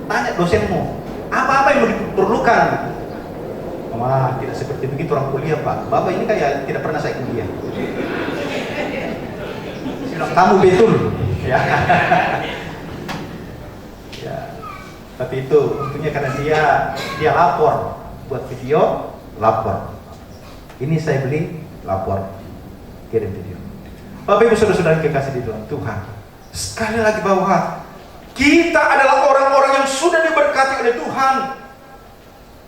Tanya dosenmu, apa-apa yang diperlukan? Wah, tidak seperti begitu orang kuliah, Pak. Bapak ini kayak tidak pernah saya kuliah. Bilang, kamu betul. Ya. Ya. Tapi itu untungnya karena dia lapor buat video, lapor. Ini saya beli, lapor, kirim video. Bapak Ibu saudara-saudara yang kekasih di dalam Tuhan, sekali lagi bahwa kita adalah orang-orang yang sudah diberkati oleh Tuhan.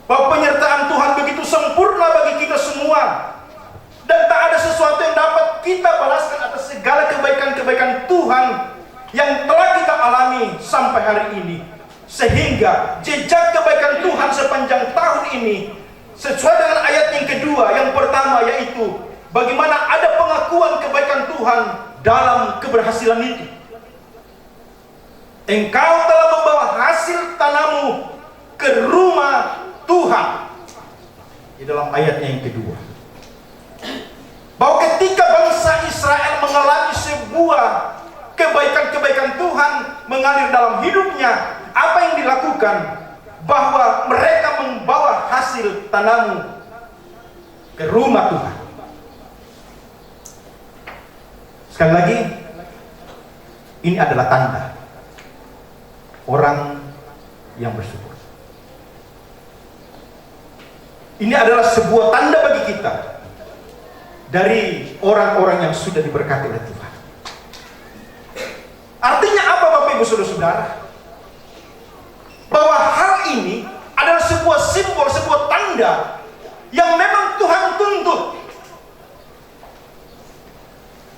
Bahwa penyertaan Tuhan begitu sempurna bagi kita semua, dan tak ada sesuatu yang dapat kita balaskan atas segala kebaikan-kebaikan Tuhan yang telah kita alami sampai hari ini. Sehingga jejak kebaikan Tuhan sepanjang tahun ini sesuai dengan ayat yang kedua, yang pertama yaitu bagaimana ada pengakuan kebaikan Tuhan dalam keberhasilan itu. Engkau telah membawa hasil tanammu ke rumah Tuhan. Di dalam ayatnya yang kedua, bahwa ketika bangsa Israel mengalami sebuah kebaikan-kebaikan Tuhan mengalir dalam hidupnya, apa yang dilakukan? Bahwa mereka membawa hasil tanammu ke rumah Tuhan. Sekali lagi, ini adalah tanda orang yang bersyukur. Ini adalah sebuah tanda bagi kita dari orang-orang yang sudah diberkati oleh Tuhan. Artinya apa Bapak Ibu Saudara-saudara? Bahwa hal ini adalah sebuah simbol, sebuah tanda yang memang Tuhan tuntut.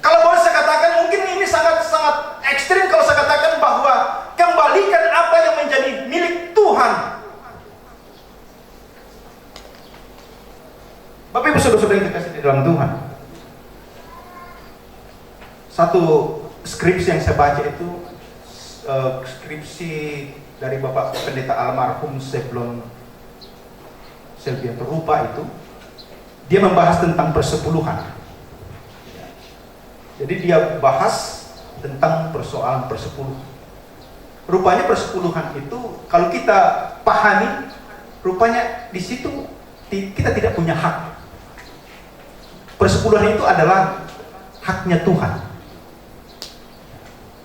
Kalau boleh saya katakan, mungkin ini sangat-sangat ekstrim kalau saya katakan bahwa kembalikan apa yang menjadi milik Tuhan. Bapak Ibu Saudara-saudara yang dikasihi di dalam Tuhan, satu skripsi yang saya baca itu skripsi dari Bapak Pendeta almarhum Seblon Selvianto Rupa itu, dia membahas tentang persepuluhan. Jadi dia bahas tentang persoalan persepuluhan. Rupanya persepuluhan itu kalau kita pahami, rupanya di situ kita tidak punya hak. Persepuluhan itu adalah haknya Tuhan.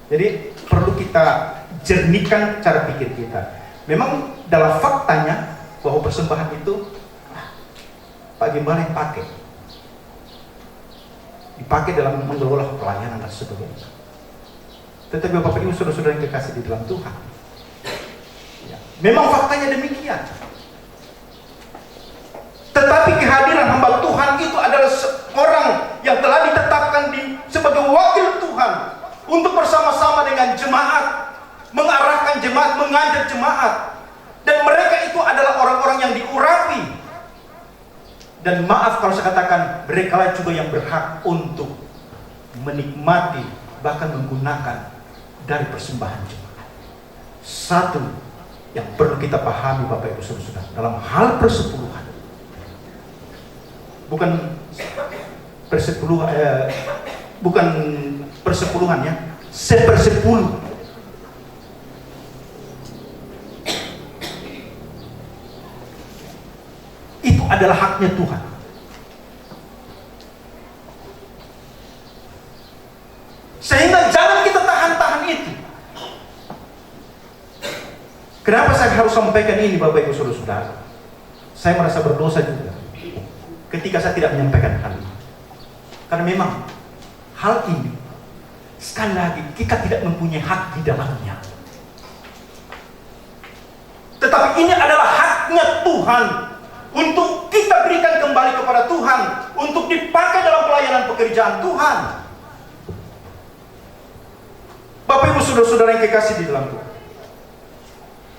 Jadi perlu kita jernihkan cara pikir kita. Memang dalam faktanya bahwa persembahan itu Pak Gembala yang dipakai dalam mengelola pelayanan dan sebagainya. Tetapi Bapak Ibu Saudara-saudara yang dikasihi di dalam Tuhan, ya, memang faktanya demikian. Tetapi kehadiran hamba Tuhan itu adalah seorang yang telah ditetapkan sebagai wakil Tuhan untuk bersama-sama dengan jemaat, mengarahkan jemaat, mengajar jemaat. Dan mereka itu adalah orang-orang yang diurapi. Dan maaf kalau saya katakan, mereka lah juga yang berhak untuk menikmati, bahkan menggunakan dari persembahan jemaat. Satu yang perlu kita pahami Bapak Ibu Saudara, dalam hal persepuluhan, bukan persepuluhan ya, sepersepuluh. Itu adalah haknya Tuhan. Sehingga jangan kita tahan-tahan itu. Kenapa saya harus sampaikan ini Bapak Ibu Saudara-saudara? Saya merasa berdosa juga ketika saya tidak menyampaikan hal ini. Karena memang hal ini, sekali lagi, kita tidak mempunyai hak di dalamnya. Tetapi ini adalah haknya Tuhan untuk kita berikan kembali kepada Tuhan, untuk dipakai dalam pelayanan pekerjaan Tuhan. Bapak Ibu Saudara-saudara yang kekasih di dalam Tuhan,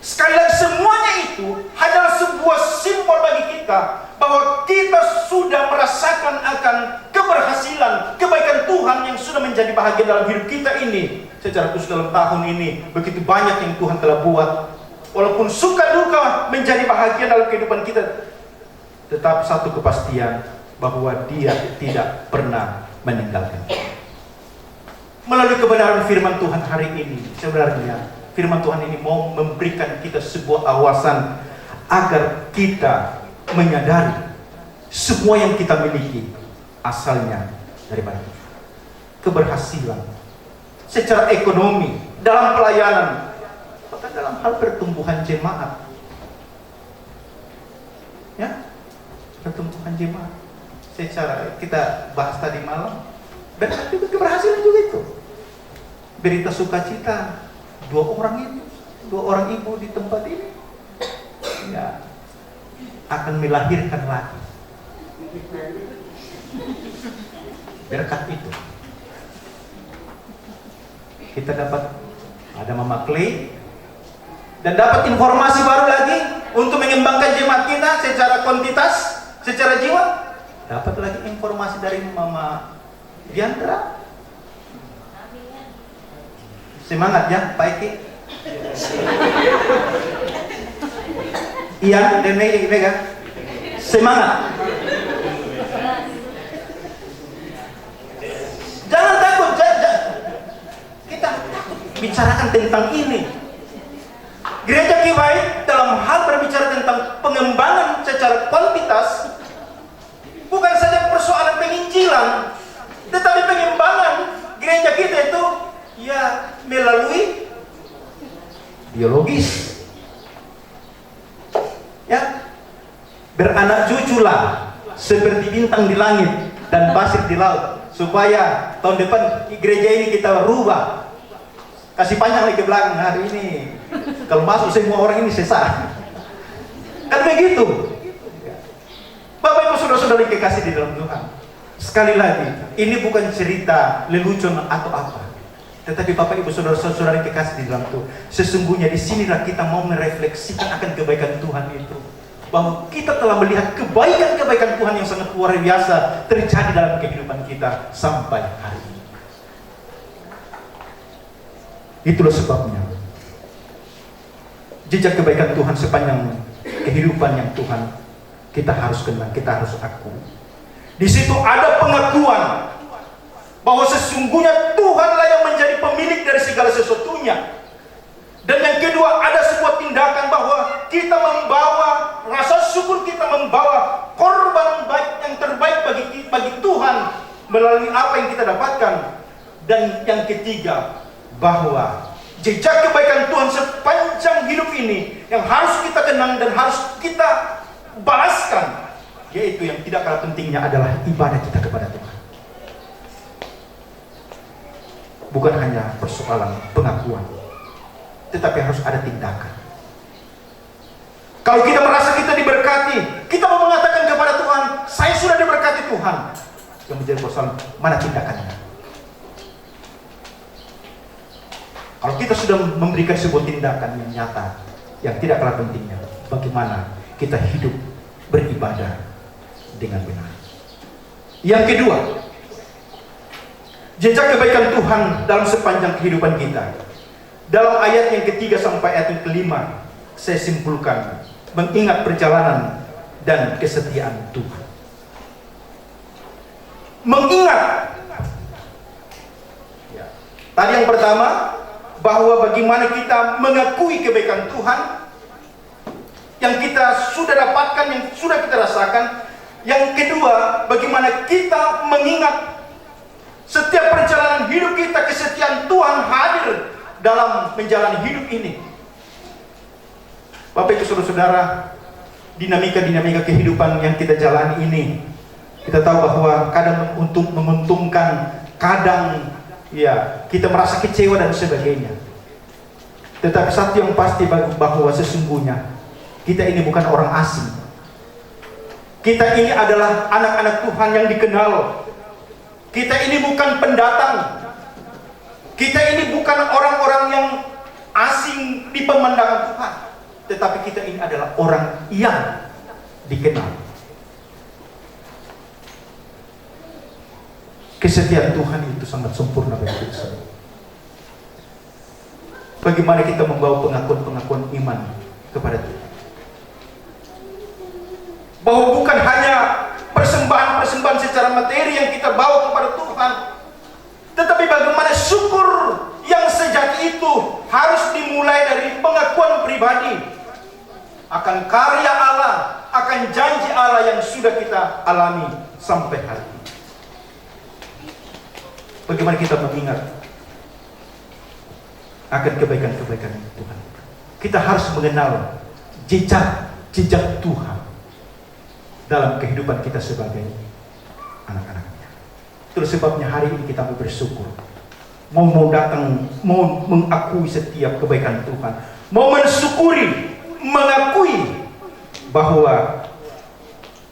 sekali lagi semuanya itu adalah sebuah simbol bagi kita bahwa kita sudah merasakan akan keberhasilan, kebaikan Tuhan yang sudah menjadi bahagian dalam hidup kita ini. Secara khusus dalam tahun ini, begitu banyak yang Tuhan telah buat. Walaupun suka duka menjadi bahagian dalam kehidupan kita, tetap satu kepastian bahwa Dia tidak pernah meninggalkan kita. Melalui kebenaran firman Tuhan hari ini, sebenarnya firman Tuhan ini mau memberikan kita sebuah awasan agar kita menyadari semua yang kita miliki asalnya daripada Tuhan. Keberhasilan secara ekonomi, dalam pelayanan, bahkan dalam hal pertumbuhan jemaat, ya, pertumbuhan jemaat. Secara kita bahas tadi malam, dan juga keberhasilan juga itu. Berita sukacita, dua orang ibu di tempat ini, ya, akan melahirkan lagi. Berkat itu kita dapat ada Mama Clay, dan dapat informasi baru lagi untuk mengembangkan jemaat kita secara kuantitas, secara jiwa. Dapat lagi informasi dari Mama Diandra. Semangat ya Pak Eki. Ian dan Mega, semangat. Jangan takut, kita bicarakan tentang ini. Gereja Kiwai dalam hal berbicara tentang pengembangan secara kuantitas, bukan saja persoalan penginjilan, tetapi pengembangan gereja kita itu ya melalui biologis, ya, beranak cuculah seperti bintang di langit, dan pasir di laut, supaya tahun depan gereja ini kita rubah, kasih panjang lagi ke belakang. Hari ini kalau masuk semua orang ini sesat, kan begitu. Bapak Ibu saudara-saudara yang kekasih di dalam Tuhan, sekali lagi ini bukan cerita lelucon atau apa, tetapi Bapak Ibu saudara-saudara yang kekasih di dalam Tuhan, sesungguhnya di sinilah kita mau merefleksikan akan kebaikan Tuhan itu, bahwa kita telah melihat kebaikan-kebaikan Tuhan yang sangat luar biasa terjadi dalam kehidupan kita sampai hari ini. Itulah sebabnya jejak kebaikan Tuhan sepanjang kehidupan yang Tuhan kita harus kenal, kita harus akui. Di situ ada pengakuan bahwa sesungguhnya Tuhanlah yang menjadi pemilik dari segala sesuatunya. Dan yang kedua, ada sebuah tindakan bahwa kita membawa rasa syukur, kita membawa korban baik yang terbaik bagi Tuhan melalui apa yang kita dapatkan. Dan yang ketiga, bahwa jejak kebaikan Tuhan sepanjang hidup ini yang harus kita kenang dan harus kita balaskan, yaitu yang tidak kalah pentingnya adalah ibadah kita kepada Tuhan. Bukan hanya persoalan pengakuan, tetapi harus ada tindakan. Kalau kita merasa kita diberkati, kita mau mengatakan kepada Tuhan, saya sudah diberkati Tuhan. Yang menjadi persoalan, mana tindakannya? Kalau kita sudah memberikan sebuah tindakan yang nyata, yang tidak kalah pentingnya, bagaimana kita hidup beribadah dengan benar. Yang kedua, jejak kebaikan Tuhan dalam sepanjang kehidupan kita. Dalam ayat yang ketiga sampai ayat yang kelima, saya simpulkan, mengingat perjalanan dan kesetiaan Tuhan. Mengingat, ya. Tadi yang pertama, bahwa bagaimana kita mengakui kebaikan Tuhan yang kita sudah dapatkan, yang sudah kita rasakan. Yang kedua, bagaimana kita mengingat setiap perjalanan hidup kita, kesetiaan Tuhan hadir dalam menjalani hidup ini. Bapak Ibu saudara-saudara, dinamika-dinamika kehidupan yang kita jalani ini, kita tahu bahwa kadang menguntungkan, kadang ya kita merasa kecewa dan sebagainya. Tetapi satu yang pasti bahwa sesungguhnya kita ini bukan orang asing. Kita ini adalah anak-anak Tuhan yang dikenal. Kita ini bukan pendatang. Kita ini bukan orang-orang yang asing di pemandangan Tuhan. Tetapi kita ini adalah orang yang dikenal. Kesetiaan Tuhan itu sangat sempurna bagi kita semua. Bagaimana kita membawa pengakuan-pengakuan iman kepada Tuhan, bahwa bukan hanya persembahan-persembahan secara materi yang kita bawa kepada Tuhan, tetapi bagaimana syukur yang sejati itu harus dimulai dari pengakuan pribadi akan karya Allah, akan janji Allah yang sudah kita alami sampai hari ini. Bagaimana kita mengingat akan kebaikan-kebaikan Tuhan. Kita harus mengenal jejak Tuhan dalam kehidupan kita sebagai anak-anaknya. Itu sebabnya hari ini kita mau bersyukur, mau datang, mau mengakui setiap kebaikan Tuhan, mau mensyukuri, mengakui bahwa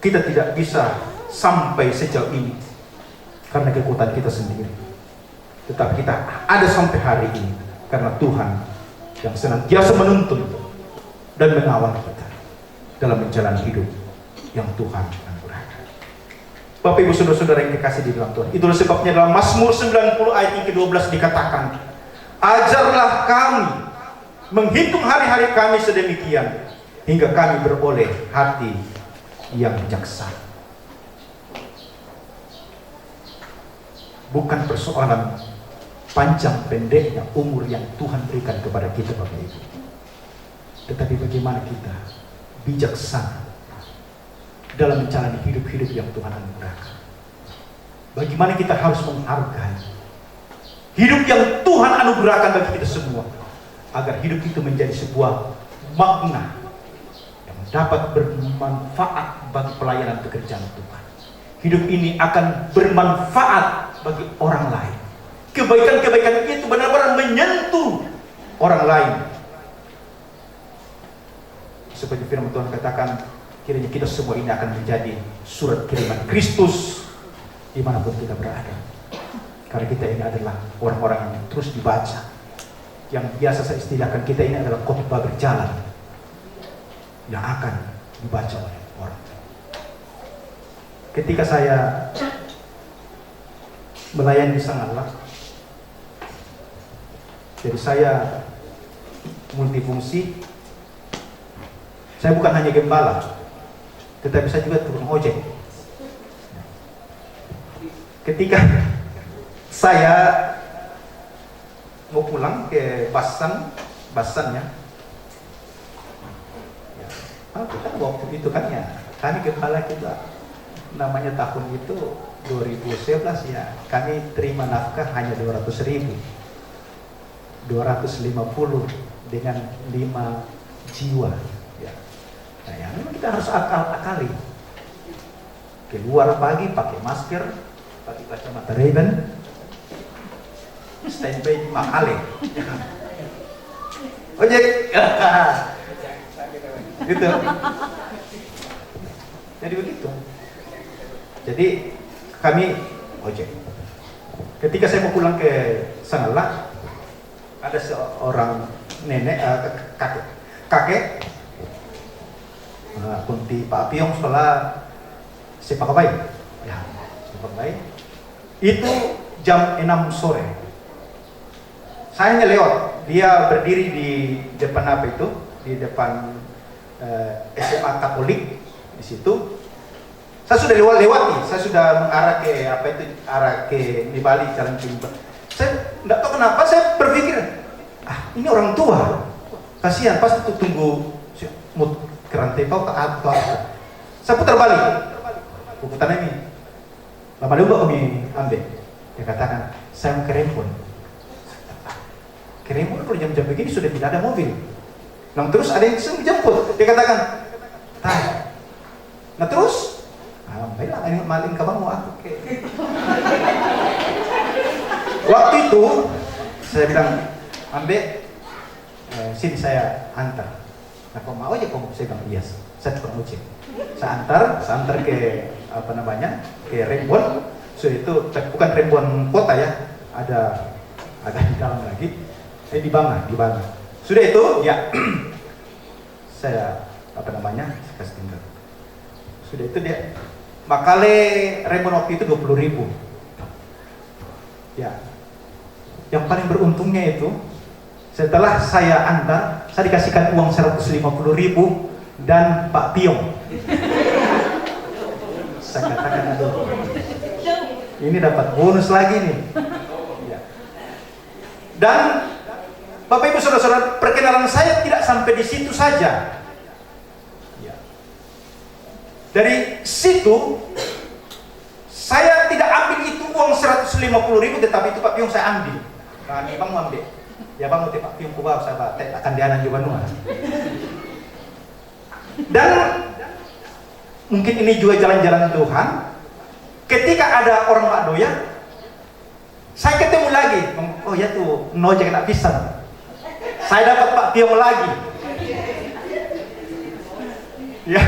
kita tidak bisa sampai sejauh ini karena kekuatan kita sendiri, tetapi kita ada sampai hari ini karena Tuhan yang senantiasa menuntun dan mengawal kita dalam menjalani hidup yang Tuhan anugerahkan. Bapak Ibu saudara-saudara yang dikasih di dalam Tuhan, itulah sebabnya dalam Mazmur 90 ayat yang ke-12 dikatakan, ajarlah kami menghitung hari-hari kami sedemikian hingga kami beroleh hati yang bijaksana. Bukan persoalan panjang pendeknya umur yang Tuhan berikan kepada kita Bapak Ibu, tetapi bagaimana kita bijaksana dalam menjalani hidup-hidup yang Tuhan anugerahkan. Bagaimana kita harus menghargai hidup yang Tuhan anugerahkan bagi kita semua, agar hidup itu menjadi sebuah makna yang dapat bermanfaat bagi pelayanan pekerjaan Tuhan. hidup ini akan bermanfaat bagi orang lain. Kebaikan-kebaikan itu benar-benar menyentuh orang lain. Seperti firman Tuhan katakan, kiranya kita semua ini akan menjadi surat kiriman Kristus dimanapun kita berada. Karena kita ini adalah orang-orang yang terus dibaca. Yang biasa saya istilahkan, kita ini adalah khotbah berjalan yang akan dibaca oleh orang. Ketika saya melayani di Sangalak, jadi saya multifungsi. Saya bukan hanya gembala, tetapi saya juga tukang ojek. Ketika saya mau pulang ke Basannya, kan waktu itu kan ya, kami gembala kita, namanya tahun itu 2011 ya, kami terima nafkah hanya 200.000, 250 dengan 5 jiwa. Ya. Nah, ya, memang kita harus akal-akali. Keluar pagi pakai masker, pakai kacamata Ray-Ban, standby di Makale. Ojek. Gitu. Jadi begitu. Jadi kami ojek. Ketika saya mau pulang ke Sangalak, ada seorang nenek, kakek, kunti Pak Piong sekolah sepak baik, ya sepak baik. Itu jam 6 sore. Saya hanya lewat, dia berdiri di depan apa itu, di depan SMA Katolik di situ. Saya sudah lewat nih, saya sudah mengarah ke apa itu, arah ke di Bali Jalan Timba. Saya tidak tahu kenapa saya berpikir, ini orang tua, kasihan pas itu tunggu kerantai kau ke apa. Saya putar balik, putar ini. Lama dulu kami ambil. Dia katakan, saya mau ke Rembon. Ke Rembon kalau jam-jam begini sudah tidak ada mobil. Nah terus ada yang jemput. Dia katakan, nah terus, baiklah ini malin kamu mau aku ke. Waktu itu saya bilang, ambil sini saya antar. Nah kau mau aja kamu, saya bilang iya, saya tukang ojek. Saya antar ke apa namanya, ke Rembon. So itu bukan Rembon kota ya, ada di dalam lagi, di Banga. Sudah itu ya, saya apa namanya, saya kasih tinggal. Sudah itu dia Makale Rembon waktu itu 20.000. Ya, yang paling beruntungnya itu setelah saya antar, saya dikasihkan uang 150.000 dan Pak Piong. Saya katakan, aduh, ini dapat bonus lagi nih. Ya. Dan Bapak Ibu Saudara-saudara, perkenalan saya tidak sampai di situ saja. Ya. Dari situ saya tidak ambil itu uang 150.000, tetapi itu Pak Piong saya ambil. Nah, ini Bang mau ambil. Ya Bang, mau Pak Piong kubah sahabat, akan dianan juga nua. Dan mungkin ini juga jalan-jalan Tuhan. Ketika ada orang Pak Doya, saya ketemu lagi. Oh ya tuh, nojek tak pisang. Saya dapat Pak Piong lagi. Ya.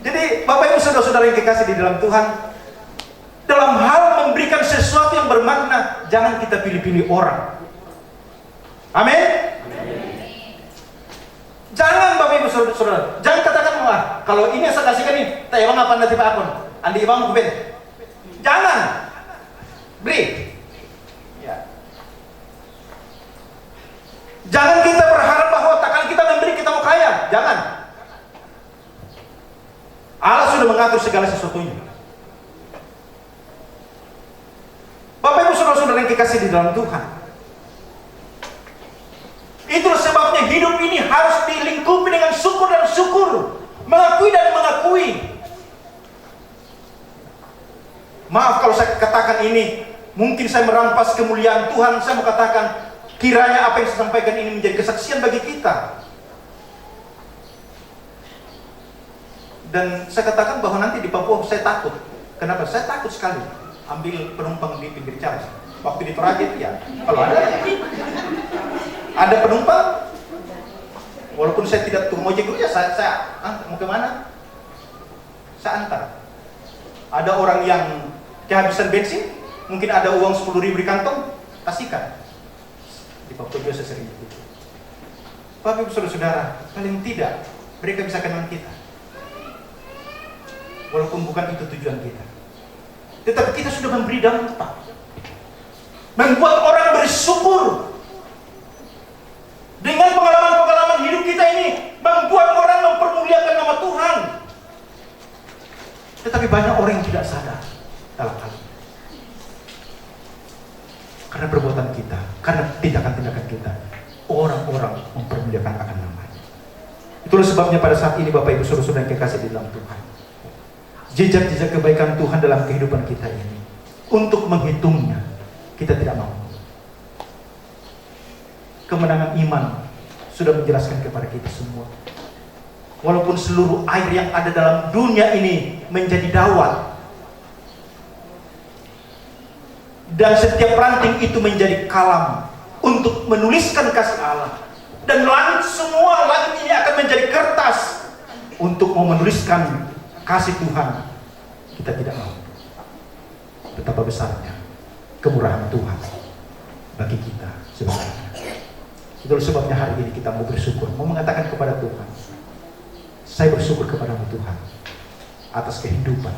Jadi Bapak Ibu Saudara-saudara yang kekasih di dalam Tuhan, dalam hal memberikan sesuatu yang bermakna, jangan kita pilih-pilih orang. Amin. Jangan Bapak Ibu Saudara, jangan katakan, wah kalau ini yang saya kasihkan nih, tak emang apa nanti Pak Akun, andi ibang kuben. Jangan beri. Ya. Jangan kita berharap bahwa tak kali kita memberi kita mau kaya. Jangan. Allah sudah mengatur segala sesuatunya. Bapak Ibu Saudara-saudara yang kekasih di dalam Tuhan, itulah sebabnya hidup ini harus dilingkupi dengan syukur dan syukur, mengakui dan mengakui. Maaf kalau saya katakan ini, mungkin saya merampas kemuliaan Tuhan. Saya mau katakan, kiranya apa yang saya sampaikan ini menjadi kesaksian bagi kita. Dan saya katakan bahwa nanti di Papua saya takut. Kenapa? Saya takut sekali ambil penumpang di pinggir jalan. Waktu di Toraja ya, kalau ada penumpang, walaupun saya tidak turun ojek dulu ya, saya mau kemana? Saya antar. Ada orang yang kehabisan bensin, mungkin ada uang 10.000 di kantong, kasihkan. Di Papua juga saya sering begitu. Bapak Ibu Saudara, paling tidak mereka bisa kenal kita. Walaupun bukan itu tujuan kita, tetapi kita sudah memberi dampak, membuat orang bersyukur. Dengan pengalaman-pengalaman hidup kita ini, membuat orang mempermuliakan nama Tuhan. Tetapi banyak orang yang tidak sadar dalam hal ini. Karena perbuatan kita, karena tindakan-tindakan kita, orang-orang mempermuliakan akan namanya. Itulah sebabnya pada saat ini Bapak Ibu Saudara-saudara yang kekasih di dalam Tuhan, jejak-jejak kebaikan Tuhan dalam kehidupan kita ini, untuk menghitungnya kita tidak mampu. Kemenangan iman sudah menjelaskan kepada kita semua. Walaupun seluruh air yang ada dalam dunia ini menjadi dawat, dan setiap ranting itu menjadi kalam untuk menuliskan kasih Allah, dan semua langit ini akan menjadi kertas untuk mau menuliskan kasih Tuhan, kita tidak mau. Betapa besarnya kemurahan Tuhan bagi kita sebenarnya. Itulah sebabnya hari ini kita mau bersyukur, mau mengatakan kepada Tuhan, saya bersyukur kepadamu Tuhan atas kehidupan,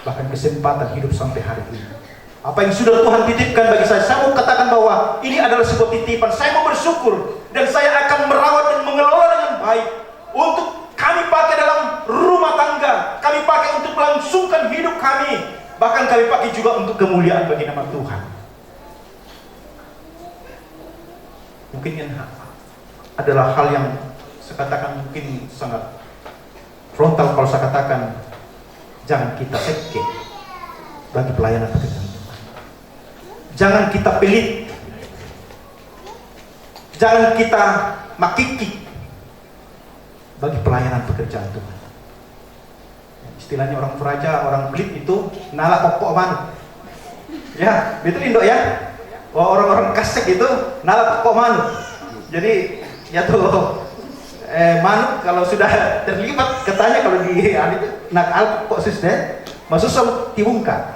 bahkan kesempatan hidup sampai hari ini. Apa yang sudah Tuhan titipkan bagi saya mau katakan bahwa ini adalah sebuah titipan. Saya mau bersyukur dan saya akan merawat dan mengelola dengan baik untuk kami pakai dalam rumah tangga, kami pakai untuk melangsungkan hidup kami, bahkan kami pakai juga untuk kemuliaan bagi nama Tuhan. Mungkin ini adalah hal yang saya katakan mungkin sangat frontal kalau saya katakan, jangan kita sekek bagi pelayanan pekerjaan Tuhan. Jangan kita pelit, jangan kita makiki bagi pelayanan pekerjaan Tuhan. Istilahnya orang Toraja, orang pelit itu nala pokok manu. Ya, betul Indo ya. Orang-orang kasek itu nala pokok manu. Jadi ya tuh manu kalau sudah terlibat katanya kalau di nak al pokok susde, masuk sama tiungka.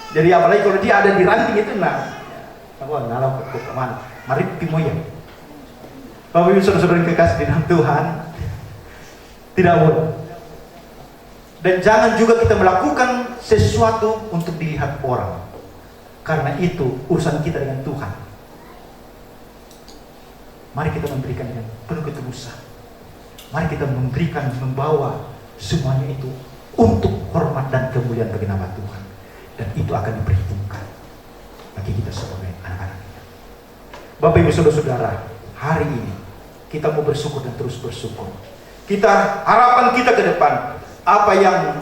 Jadi apalagi kalau dia ada di ranting itu nala pokok manu. Mari timoya. Bapak Ibu Saudara-saudara yang kekasih di dalam Tuhan, tidak boleh. Dan jangan juga kita melakukan sesuatu untuk dilihat orang, karena itu urusan kita dengan Tuhan. Mari kita memberikan dengan penuh ketulusan. Mari kita memberikan, membawa semuanya itu untuk hormat dan kemuliaan bagi nama Tuhan. Dan itu akan diperhitungkan bagi kita sebagai anak-anaknya. Bapak Ibu Saudara-saudara, hari ini kita mau bersyukur dan terus bersyukur. Kita, harapan kita ke depan, apa yang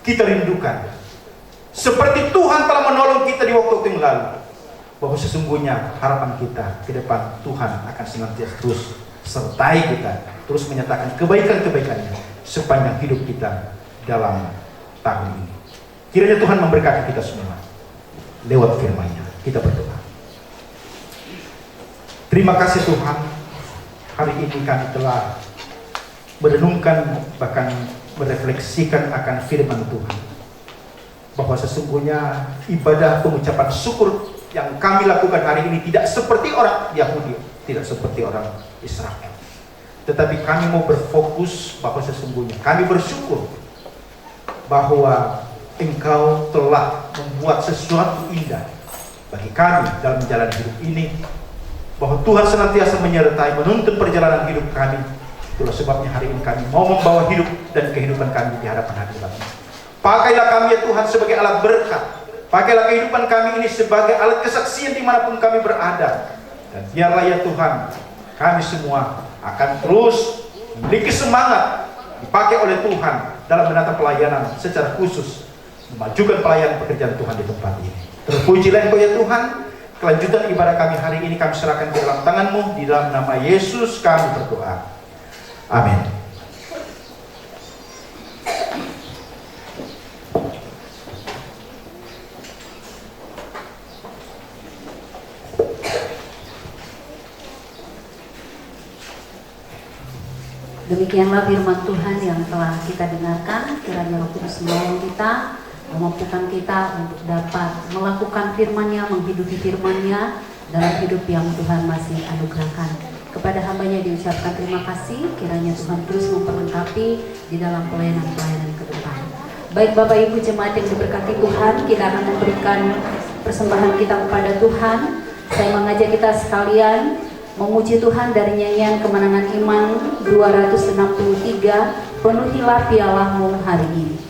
kita rindukan, seperti Tuhan telah menolong kita di waktu yang lalu, bahwa sesungguhnya harapan kita ke depan, Tuhan akan senantiasa terus sertai kita, terus menyatakan kebaikan-kebaikannya sepanjang hidup kita dalam tahun ini. Kiranya Tuhan memberkati kita semua lewat firman-Nya. Kita berdoa. Terima kasih Tuhan, hari ini kami telah merenungkan, bahkan merefleksikan akan firman Tuhan, bahwa sesungguhnya ibadah pengucapan syukur yang kami lakukan hari ini tidak seperti orang Yahudi, tidak seperti orang Israel, tetapi kami mau berfokus bahwa sesungguhnya kami bersyukur bahwa Engkau telah membuat sesuatu indah bagi kami dalam jalan hidup ini, bahwa Tuhan senantiasa menyertai, menuntun perjalanan hidup kami. Itulah sebabnya hari ini kami mau membawa hidup dan kehidupan kami di hadapan hadirat-Mu. Pakailah kami ya Tuhan sebagai alat berkat. Pakailah kehidupan kami ini sebagai alat kesaksian dimanapun kami berada. Dan biarlah ya Tuhan, kami semua akan terus memiliki semangat dipakai oleh Tuhan dalam menata pelayanan secara khusus, memajukan pelayanan pekerjaan Tuhan di tempat ini. Terpujilah Engkau ya Tuhan. Kelanjutan ibadah kami hari ini kami serahkan ke dalam tangan-Mu. Di dalam nama Yesus kami berdoa. Amin. Demikianlah firman Tuhan yang telah kita dengarkan. Kiranya Roh Kudus menolong kita, memampukan kita untuk dapat melakukan firman-Nya, menghidupi firman-Nya dalam hidup yang Tuhan masih anugerahkan. Kepada hamba-Nya diucapkan terima kasih. Kiranya Tuhan terus memperlengkapi di dalam pelayanan-pelayanan ke depan. Baik Bapak Ibu jemaat yang diberkati Tuhan, kita akan memberikan persembahan kita kepada Tuhan. Saya mengajak kita sekalian memuji Tuhan dari nyanyian Kemenangan Iman 263, Penuhilah Pialamu Hari Ini.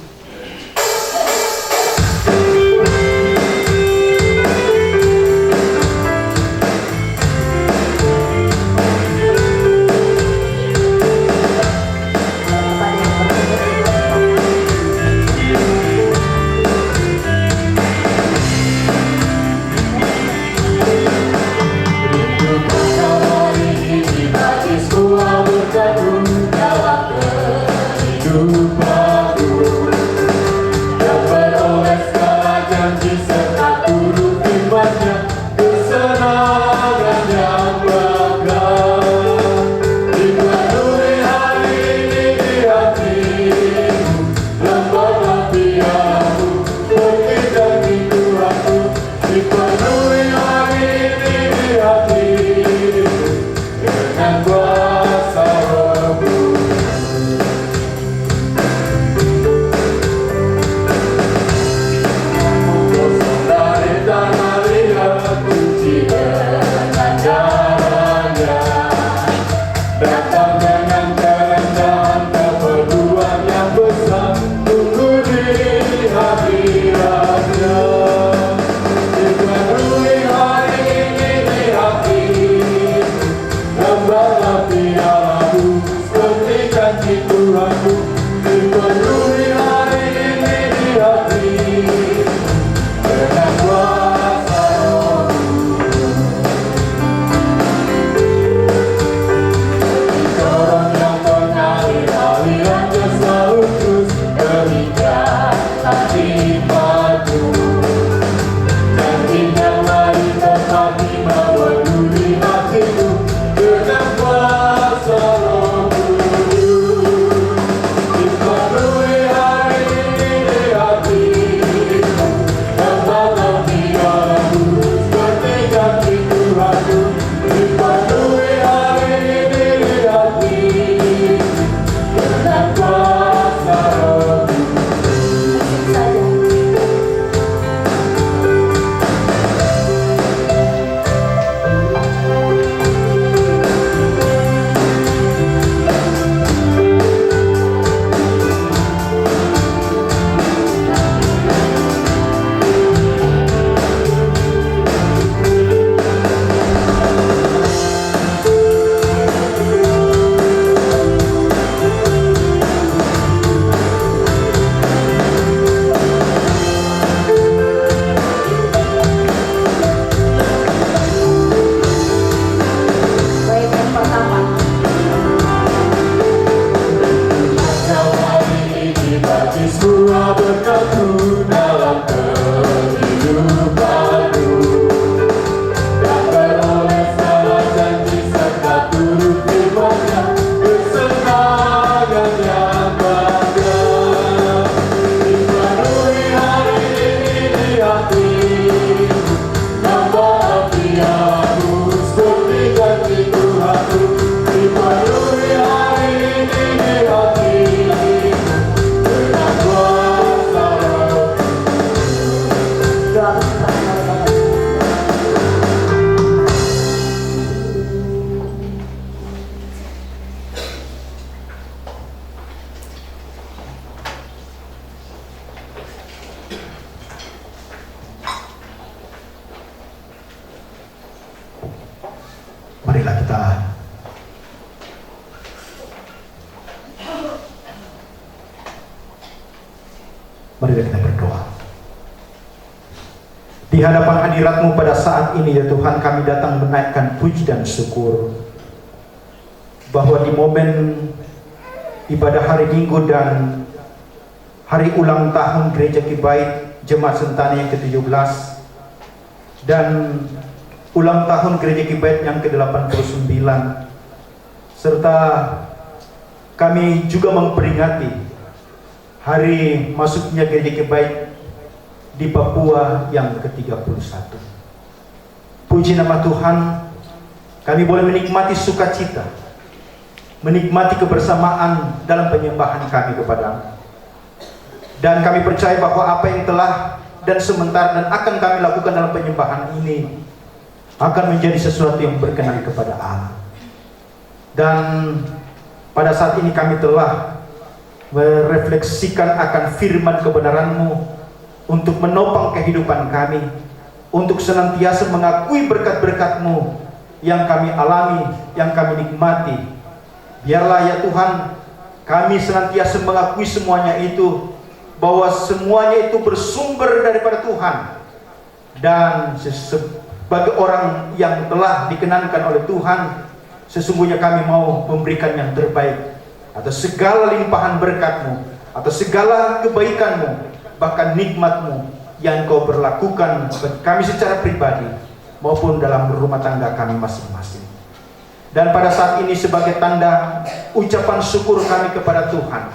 Mari kita berdoa. Di hadapan hadirat-Mu pada saat ini ya Tuhan, kami datang menaikkan puji dan syukur bahwa di momen ibadah hari Minggu dan hari ulang tahun Gereja Kibait Jemaat Sentani yang ke-17 dan ulang tahun Gereja Kibait yang ke-89 serta kami juga memperingati hari masuknya GJG Baik di Papua yang ke-31. Puji nama Tuhan, kami boleh menikmati sukacita, menikmati kebersamaan dalam penyembahan kami kepada-Mu. Dan kami percaya bahwa apa yang telah dan sementara dan akan kami lakukan dalam penyembahan ini akan menjadi sesuatu yang berkenan kepada Allah. Dan pada saat ini kami telah merefleksikan akan firman kebenaran-Mu untuk menopang kehidupan kami, untuk senantiasa mengakui berkat-berkat-Mu yang kami alami, yang kami nikmati. Biarlah ya Tuhan, kami senantiasa mengakui semuanya itu, bahwa semuanya itu bersumber daripada Tuhan. Dan sebagai orang yang telah dikenankan oleh Tuhan, sesungguhnya kami mau memberikan yang terbaik atas segala limpahan berkat-Mu, atas segala kebaikan-Mu, bahkan nikmat-Mu yang Kau berlakukan bagi kami secara pribadi maupun dalam rumah tangga kami masing-masing. Dan pada saat ini sebagai tanda ucapan syukur kami kepada Tuhan,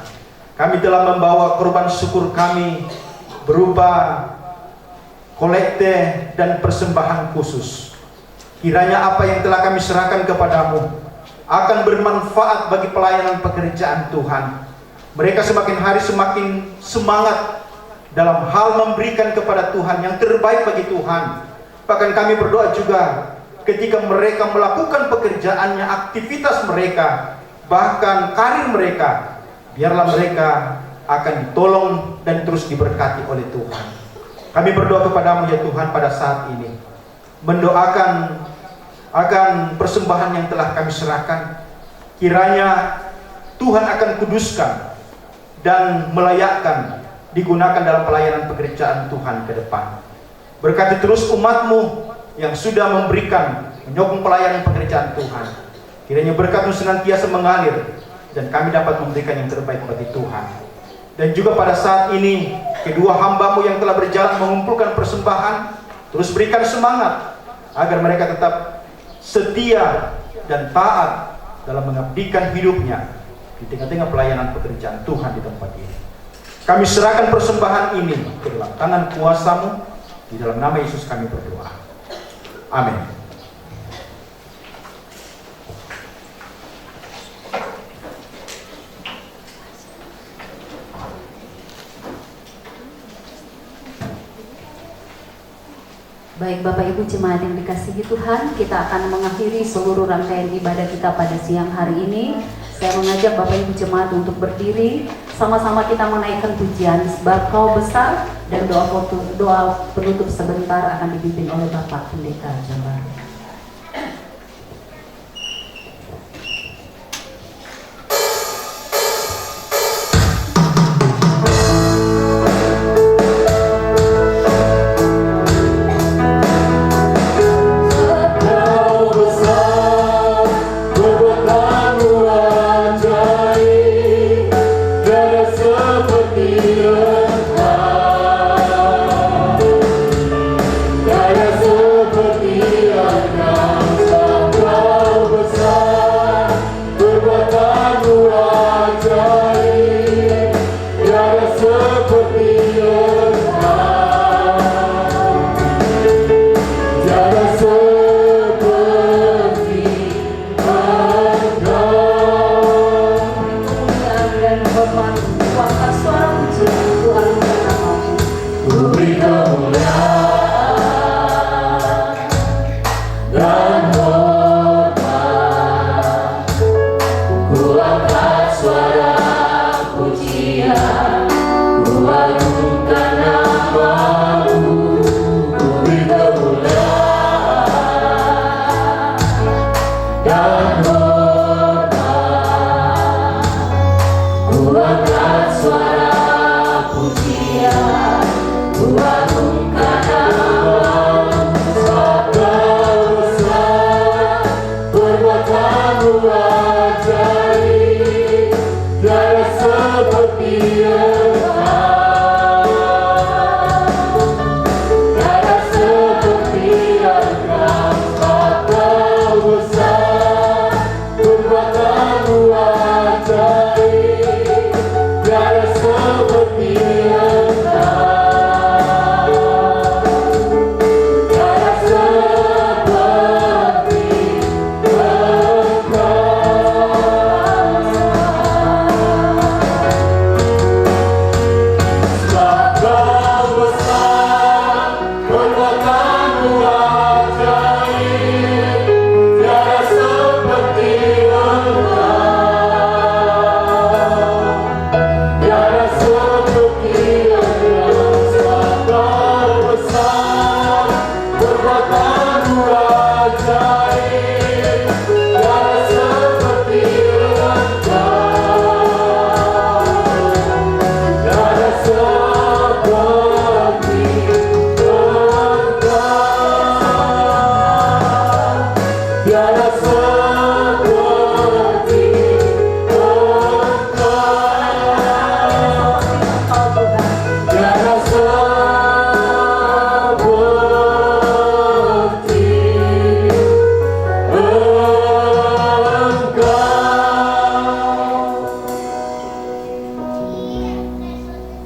kami telah membawa korban syukur kami berupa kolekte dan persembahan khusus. Kiranya apa yang telah kami serahkan kepadamu akan bermanfaat bagi pelayanan pekerjaan Tuhan. Mereka semakin hari semakin semangat dalam hal memberikan kepada Tuhan yang terbaik bagi Tuhan. Bahkan kami berdoa juga ketika mereka melakukan pekerjaannya, aktivitas mereka, bahkan karir mereka, biarlah mereka akan ditolong dan terus diberkati oleh Tuhan. Kami berdoa kepadamu ya Tuhan pada saat ini, mendoakan akan persembahan yang telah kami serahkan. Kiranya Tuhan akan kuduskan dan melayakkan digunakan dalam pelayanan pekerjaan Tuhan ke depan. Berkati terus umat-Mu yang sudah memberikan, menyokong pelayanan pekerjaan Tuhan. Kiranya berkat-Mu senantiasa mengalir dan kami dapat memberikan yang terbaik bagi Tuhan. Dan juga pada saat ini, kedua hamba-Mu yang telah berjalan mengumpulkan persembahan, terus berikan semangat agar mereka tetap setia dan taat dalam mengabdikan hidupnya di tengah-tengah pelayanan pekerjaan Tuhan di tempat ini. Kami serahkan persembahan ini ke dalam tangan kuasa-Mu, di dalam nama Yesus kami berdoa. Amin. Baik Bapak Ibu jemaat yang dikasihi Tuhan, kita akan mengakhiri seluruh rangkaian ibadah kita pada siang hari ini. Saya mengajak Bapak Ibu jemaat untuk berdiri, sama-sama kita menaikkan pujian sebab Kau besar, dan doa penutup sebentar akan dipimpin oleh Bapak Pendeta Jabar. Seperti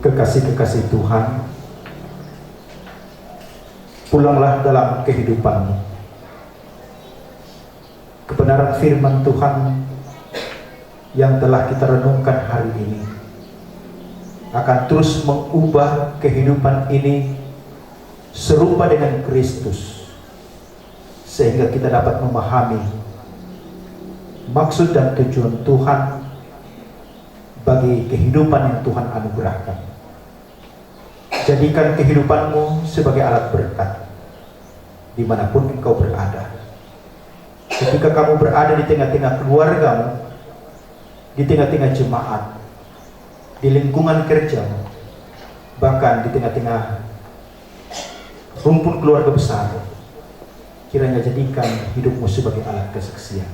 Kekasih-kekasih Tuhan, pulanglah dalam kehidupanmu. Kebenaran firman Tuhan yang telah kita renungkan hari ini akan terus mengubah kehidupan ini serupa dengan Kristus, sehingga kita dapat memahami maksud dan tujuan Tuhan bagi kehidupan yang Tuhan anugerahkan. Jadikan kehidupanmu sebagai alat berkat dimanapun engkau berada. Ketika kamu berada di tengah-tengah keluargamu, di tengah-tengah jemaat, di lingkungan kerjamu, bahkan di tengah-tengah rumpun keluarga besar, kiranya jadikan hidupmu sebagai alat kesaksian.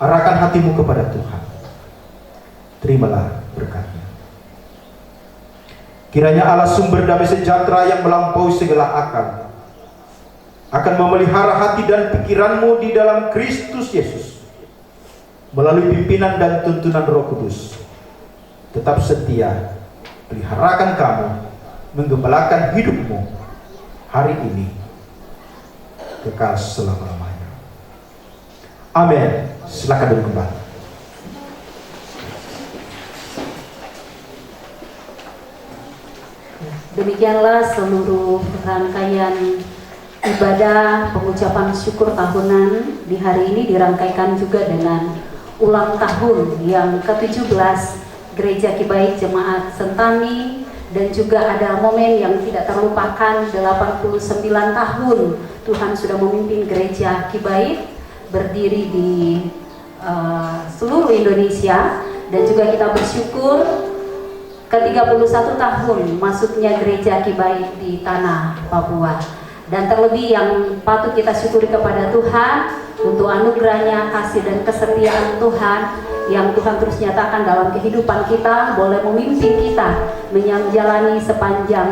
Arahkan hatimu kepada Tuhan. Terimalah berkatnya. Kiranya Allah sumber damai sejahtera yang melampaui segala akal akan memelihara hati dan pikiranmu di dalam Kristus Yesus melalui pimpinan dan tuntunan Roh Kudus. Tetap setia, peliharakan kamu, menggembalakan hidupmu hari ini, kekal selama-lamanya. Amin. Silakan duduk kembali. Demikianlah seluruh rangkaian ibadah pengucapan syukur tahunan di hari ini dirangkaikan juga dengan ulang tahun yang ke-17 Gereja Kibaik Jemaat Sentani, dan juga ada momen yang tidak terlupakan, 89 tahun Tuhan sudah memimpin Gereja Kibaik berdiri di seluruh Indonesia, dan juga kita bersyukur ke-31 tahun masuknya Gereja Kibaik di tanah Papua. Dan terlebih yang patut kita syukuri kepada Tuhan untuk anugerahnya, kasih dan kesetiaan Tuhan yang Tuhan terus nyatakan dalam kehidupan kita, boleh memimpin kita menjalani sepanjang